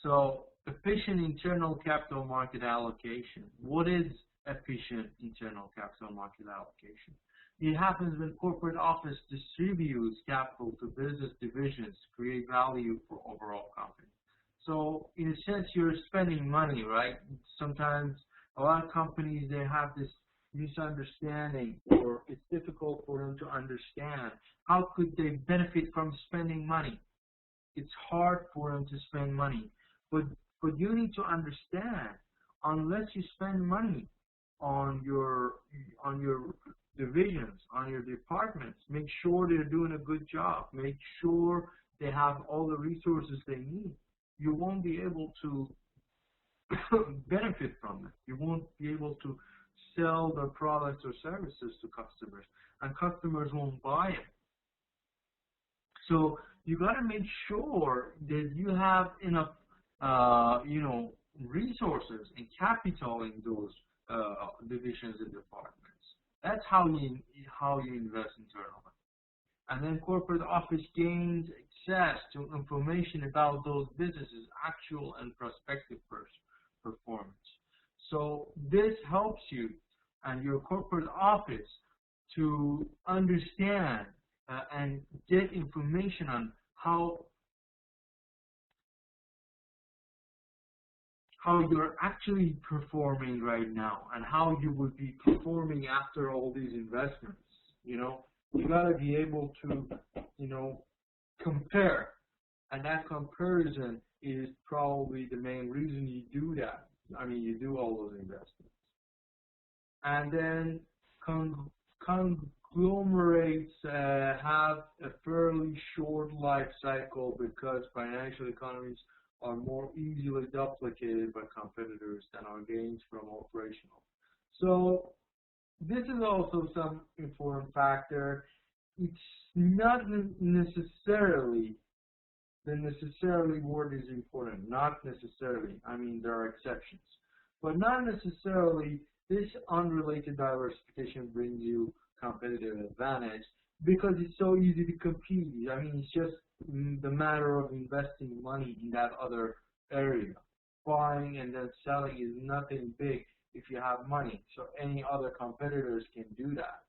So efficient internal capital market allocation. What is efficient internal capital market allocation? It happens when corporate office distributes capital to business divisions to create value for overall company. So in a sense, you're spending money, right? Sometimes a lot of companies, they have this misunderstanding, or it's difficult for them to understand how could they benefit from spending money. It's hard for them to spend money, but you need to understand, unless you spend money on your divisions, on your departments, make sure they're doing a good job, make sure they have all the resources they need, you won't be able to benefit from it. You won't be able to sell their products or services to customers, and customers won't buy it. So you got to make sure that you have enough, resources and capital in those divisions and departments. That's how you invest internally. And then corporate office gains access to information about those businesses' actual and prospective performance. So this helps you and your corporate office to understand and get information on how you're actually performing right now and how you will be performing after all these investments. You got to be able to, compare, and that comparison is probably the main reason you do that. I mean, you do all those investments. And then conglomerates have a fairly short life cycle because financial economies are more easily duplicated by competitors than our gains from operational. So this is also some important factor. It's not necessarily, the necessarily word is important, not necessarily. I mean, there are exceptions. But not necessarily this unrelated diversification brings you competitive advantage because it's so easy to compete. I mean, it's just the matter of investing money in that other area. Buying and then selling is nothing big if you have money. So any other competitors can do that.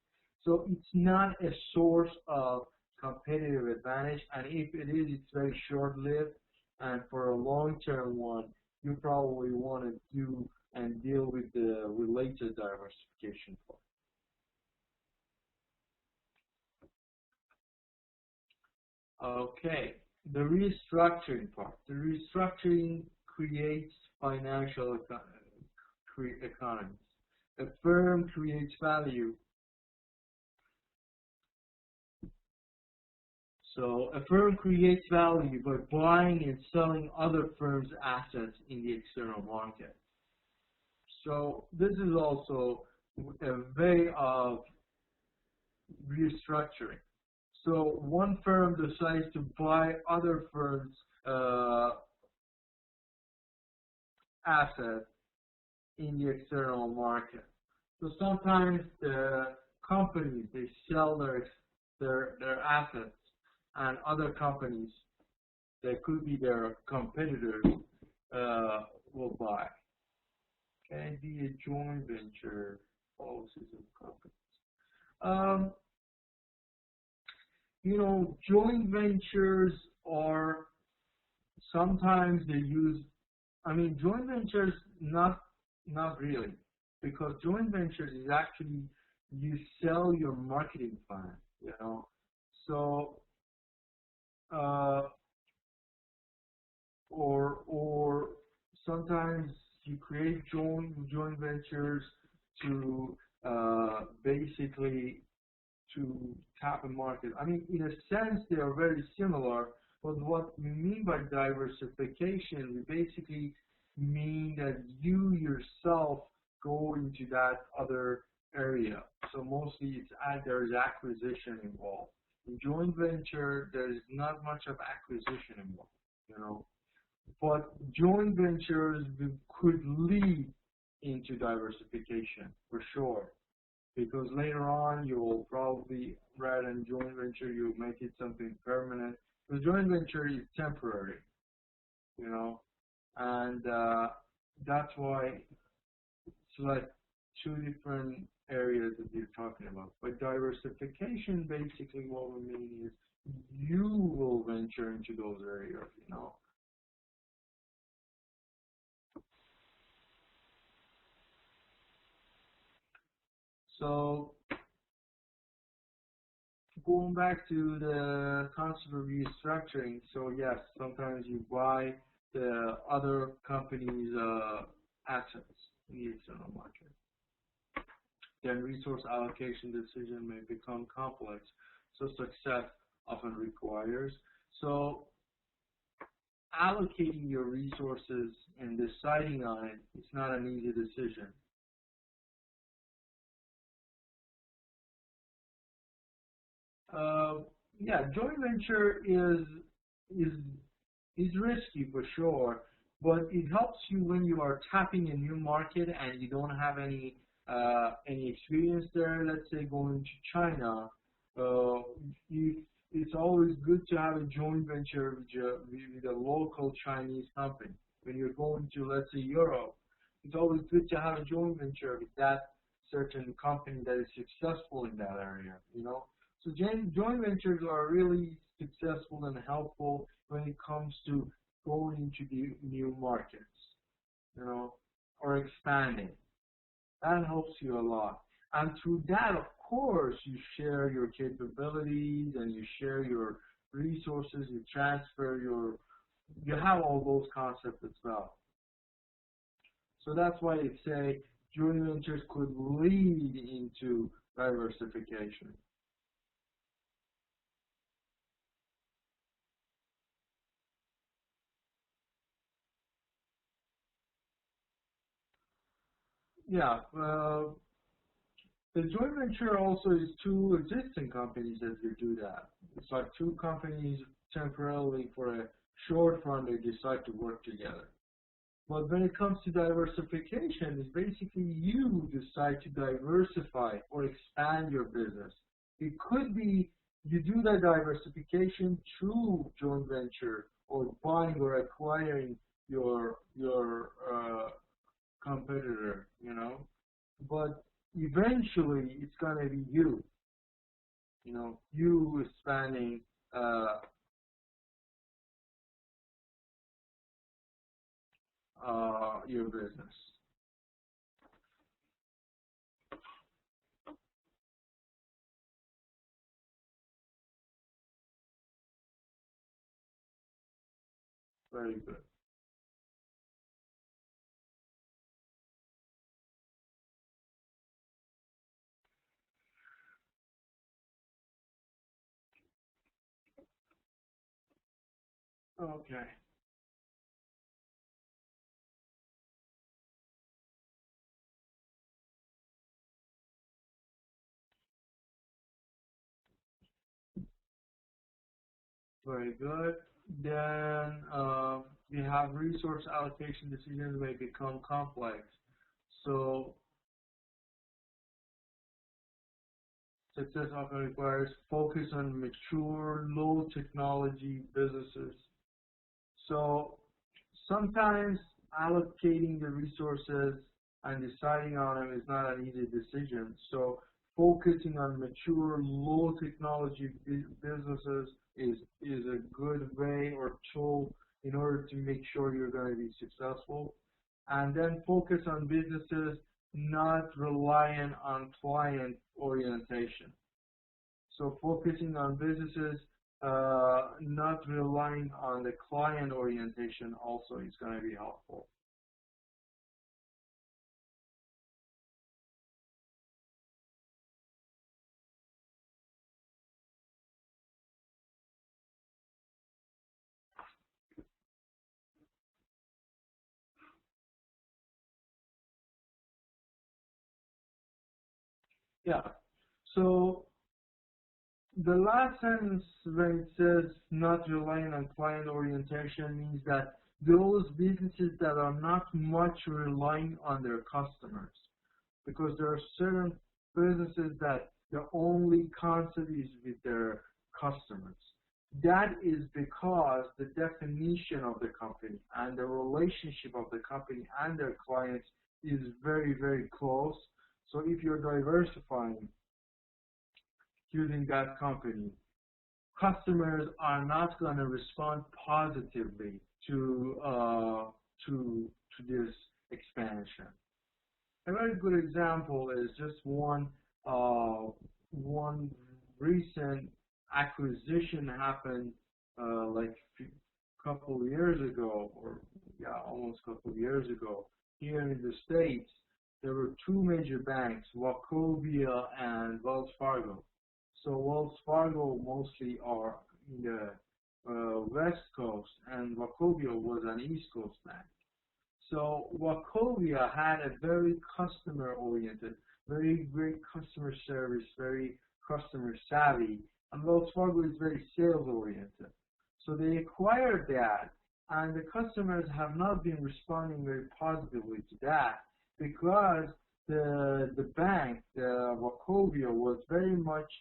So it's not a source of competitive advantage, and if it is, it's very short-lived. And for a long-term one, you probably want to do and deal with the related diversification part. Okay, the restructuring part. The restructuring creates financial economies. A firm creates value. So a firm creates value by buying and selling other firms' assets in the external market. So this is also a way of restructuring. So one firm decides to buy other firms' assets in the external market. So sometimes the companies, they sell their assets, and other companies that could be their competitors will buy. Can be a joint venture policies of companies. Joint ventures are sometimes they use. I mean, joint ventures not really, because joint ventures is actually you sell your marketing plan. So. Or sometimes you create joint ventures to basically to tap a market. I mean, in a sense, they are very similar, but what we mean by diversification, we basically mean that you yourself go into that other area. So mostly there is acquisition involved. In joint venture, there is not much of acquisition involved, you know. But joint ventures could lead into diversification for sure, because later on you will probably, rather than joint venture, you make it something permanent. The joint venture is temporary, you know, and that's why it's like two different areas that you're talking about. But diversification, basically what we mean is you will venture into those areas, you know. So going back to the concept of restructuring, so yes, sometimes you buy the other company's assets in the external market. Then resource allocation decision may become complex, so success often requires. So allocating your resources and deciding on it, it's not an easy decision. Yeah, joint venture is is risky for sure, but it helps you when you are tapping a new market and you don't have any experience there. Let's say going to China, uh, if it's always good to have a joint venture with a local Chinese company. When you're going to, let's say, Europe, it's always good to have a joint venture with that certain company that is successful in that area, you know. So joint ventures are really successful and helpful when it comes to going into the new markets, you know, or expanding. That helps you a lot. And through that, of course, you share your capabilities and you share your resources, you transfer you have all those concepts as well. So that's why they say joint ventures could lead into diversification. Yeah, the joint venture also is two existing companies that you do that. It's like two companies temporarily for a short run they decide to work together. But when it comes to diversification, it's basically you decide to diversify or expand your business. It could be you do that diversification through joint venture or buying or acquiring your competitor, you know. But eventually, it's gonna be you know, you expanding uh, your business. Very good. Okay. Very good. Then we have resource allocation decisions may become complex. So success often requires focus on mature, low technology businesses. So sometimes allocating the resources and deciding on them is not an easy decision. So focusing on mature, low technology businesses is a good way or tool in order to make sure you're going to be successful. And then focus on businesses not reliant on client orientation. So focusing on businesses, not relying on the client orientation also is going to be helpful. Yeah. So the last sentence when it says not relying on client orientation means that those businesses that are not much relying on their customers, because there are certain businesses that the only concept is with their customers. That is because the definition of the company and the relationship of the company and their clients is very, very close. So if you're diversifying using that company, customers are not going to respond positively to this expansion. A very good example is just one recent acquisition happened like a couple of years ago, or yeah, almost a couple of years ago. Here in the States, there were two major banks, Wachovia and Wells Fargo. So Wells Fargo mostly are in the West Coast, and Wachovia was an East Coast bank. So Wachovia had a very customer-oriented, very great customer service, very customer savvy, and Wells Fargo is very sales-oriented. So they acquired that, and the customers have not been responding very positively to that because the bank, the Wachovia, was very much,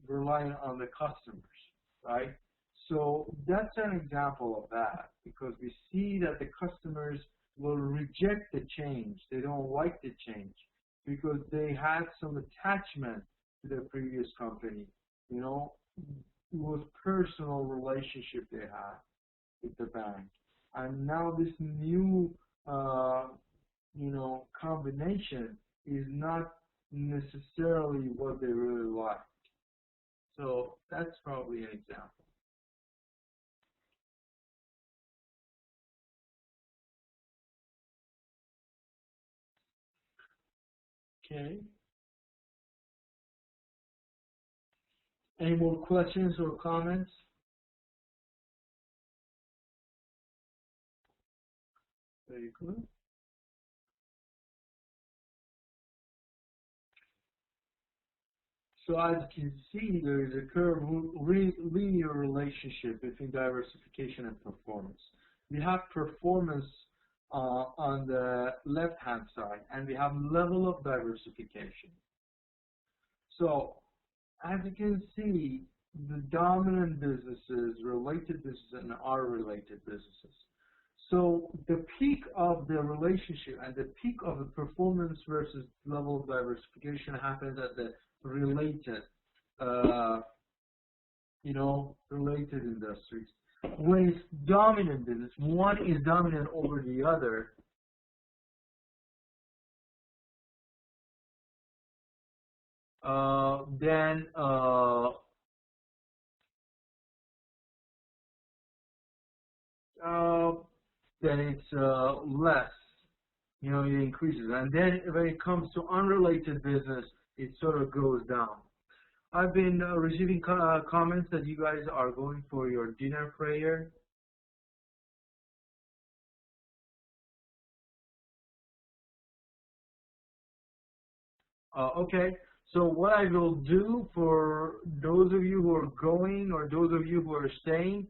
relying on the customers, right? So that's an example of that, because we see that the customers will reject the change. They don't like the change because they had some attachment to their previous company. It was personal relationship they had with the bank. And now this new, combination is not necessarily what they really like. So that's probably an example. Okay. Any more questions or comments? Very good. So as you can see, there is a curved linear relationship between diversification and performance. We have performance on the left-hand side, and we have level of diversification. So as you can see, the dominant businesses, related businesses, and unrelated businesses. So the peak of the relationship and the peak of the performance versus level of diversification happens at the related, related industries. When it's dominant business, one is dominant over the other, then it's less, it increases. And then when it comes to unrelated business, it sort of goes down. I've been receiving comments that you guys are going for your dinner prayer. Okay, so what I will do for those of you who are going or those of you who are staying,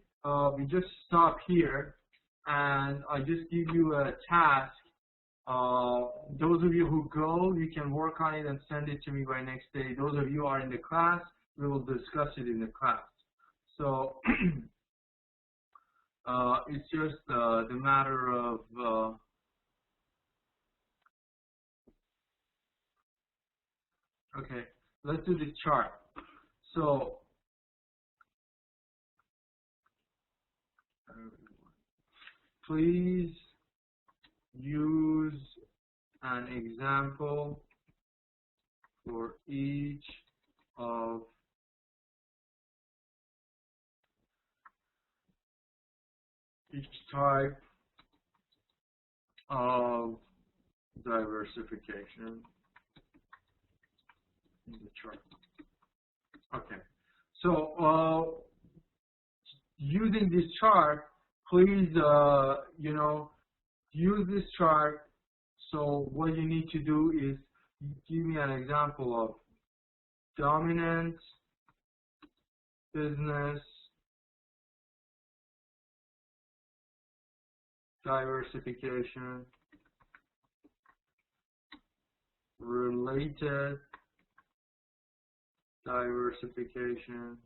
we just stop here and I just give you a task. Those of you who go, you can work on it and send it to me by next day. Those of you who are in the class, we will discuss it in the class. So it's just the matter of okay, let's do this chart. So please use an example for each of each type of diversification in the chart. Okay, so using this chart, please, use this chart. So what you need to do is give me an example of dominant business diversification, related diversification,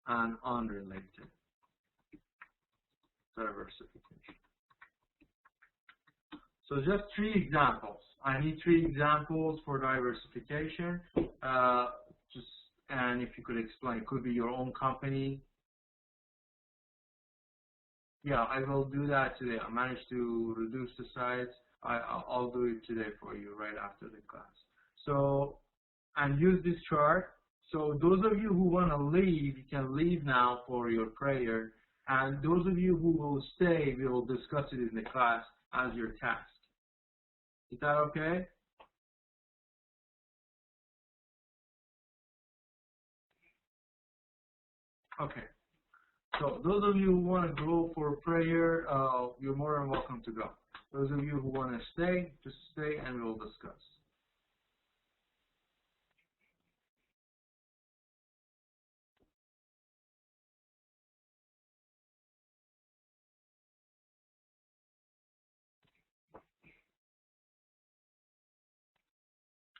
and unrelated diversification. So just 3 examples. I need 3 examples for diversification. And if you could explain, it could be your own company. Yeah, I will do that today. I managed to reduce the size. I'll do it today for you right after the class. So, and use this chart. So those of you who want to leave, you can leave now for your prayer. And those of you who will stay, we will discuss it in the class as your task. Is that okay? Okay. So those of you who want to go for prayer, you're more than welcome to go. Those of you who want to stay, just stay and we'll discuss.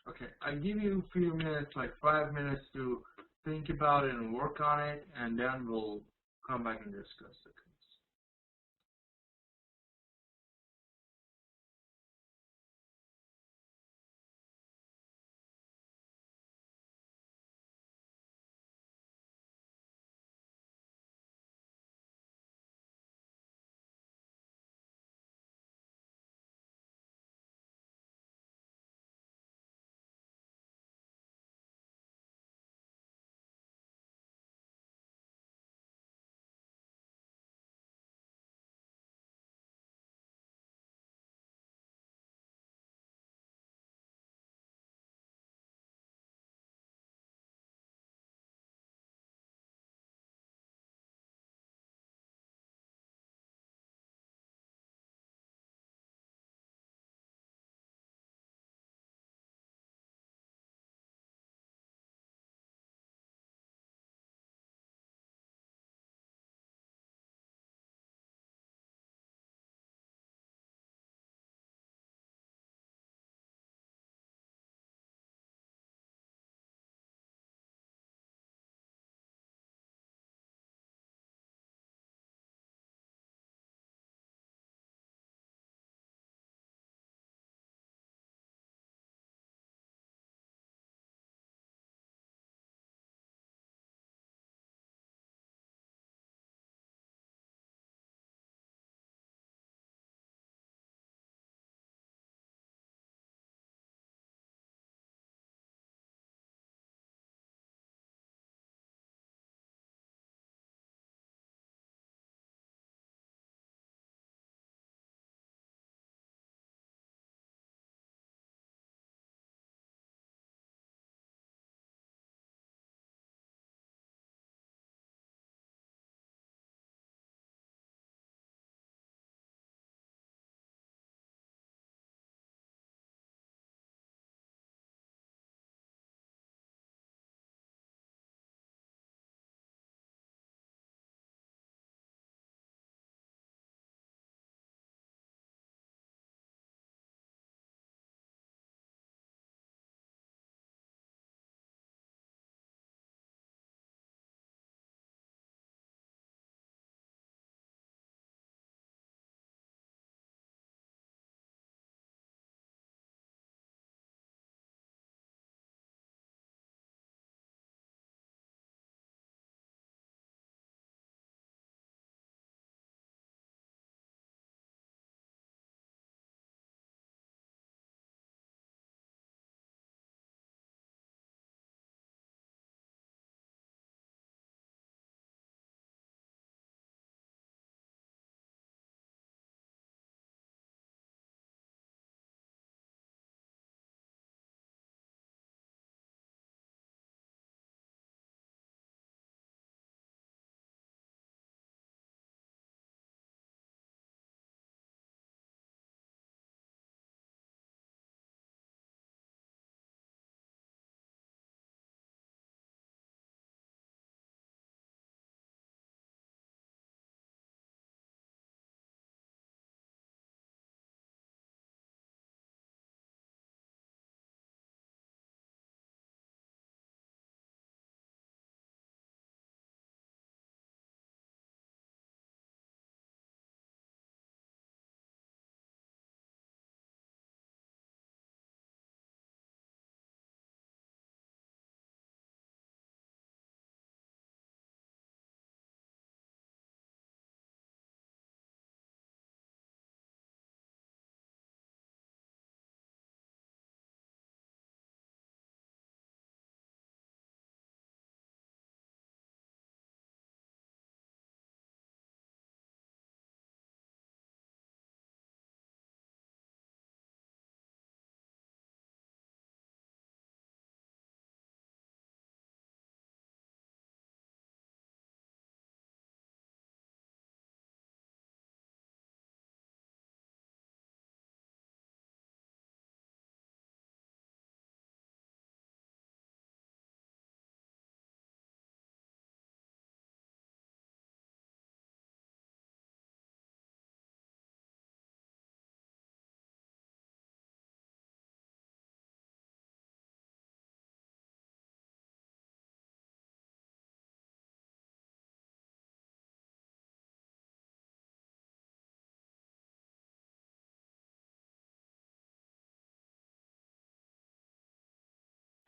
Okay, I give you a few minutes, like 5 minutes to think about it and work on it, and then we'll come back and discuss it.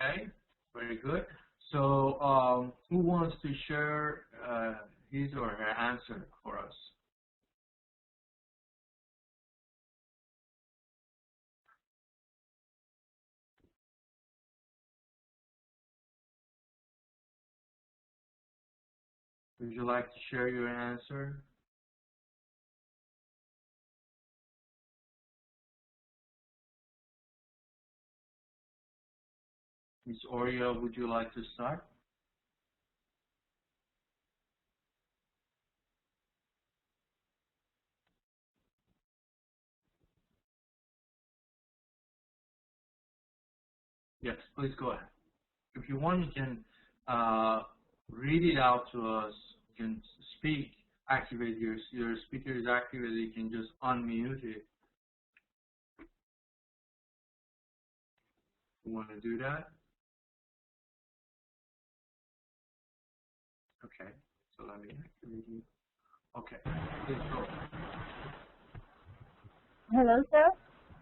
Okay, very good. So, who wants to share his or her answer for us? Would you like to share your answer? Ms. Oria, would you like to start? Yes, please go ahead. If you want, you can read it out to us. You can speak, activate your speaker is activated. You can just unmute it. You want to do that? Okay, so let me activate you. Okay, please go. Hello, sir.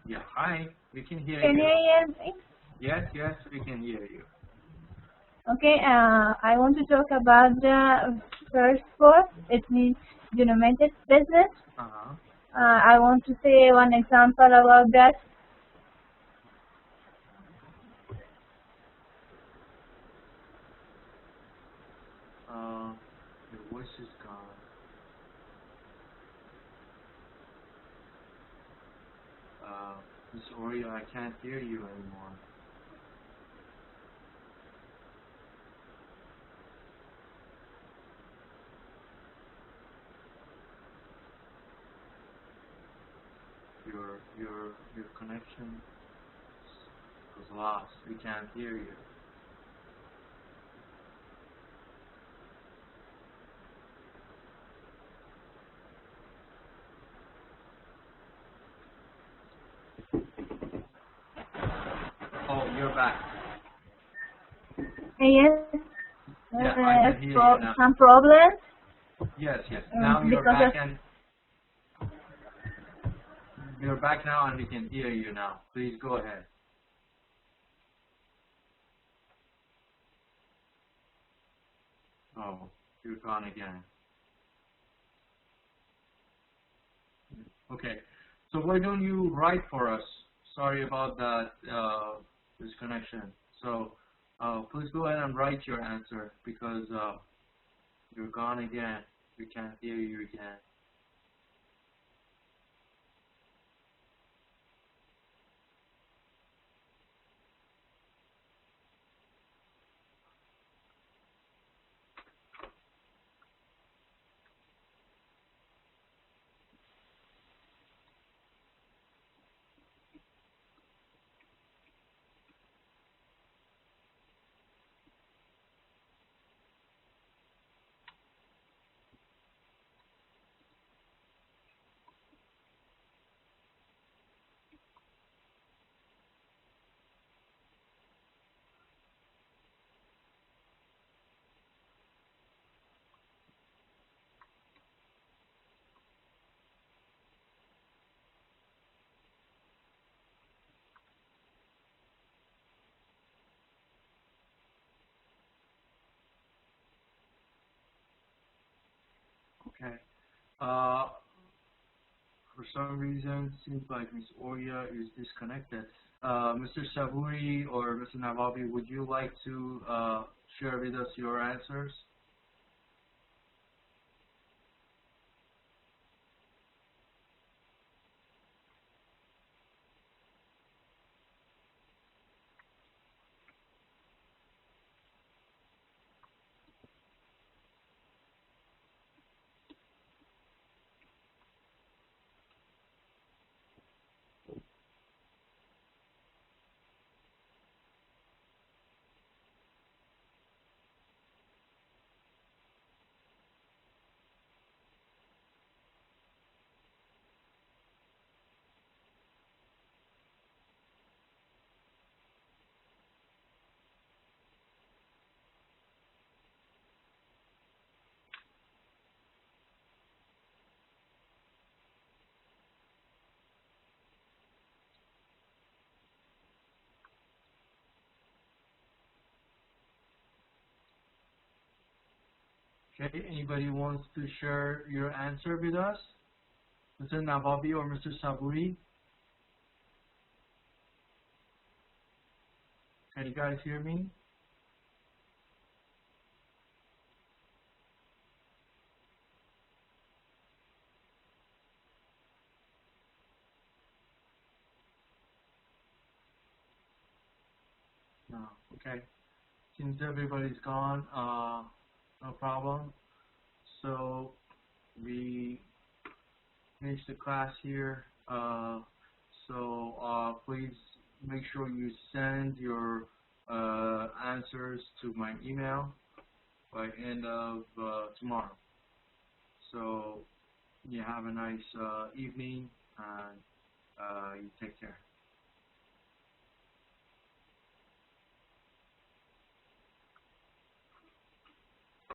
Yeah, hi. We can hear Can you. you hear me? Yes, we can hear you. Okay, I want to talk about the first part. It means denominated business. Uh-huh. I want to say one example about that. Your voice is gone. Miss Oria, I can't hear you anymore. Your connection was lost. We can't hear you. Oh, you're back. Yes. Yeah, I can hear you now. Some problems. Yes. Now you're back and you're back now, and we can hear you now. Please go ahead. Oh, you're gone again. Okay, so why don't you write for us? Sorry about that disconnection. So please go ahead and write your answer because you're gone again. We can't hear you again. Okay. For some reason, seems like Ms. Oria is disconnected. Mr. Savuri or Mr. Navabi, would you like to share with us your answers? Okay, anybody wants to share your answer with us? Mr. Navabi or Mr. Saburi? Can you guys hear me? No, okay. Since everybody's gone, no problem. So we finish the class here. Please make sure you send your answers to my email by end of tomorrow. So you have a nice evening and you take care.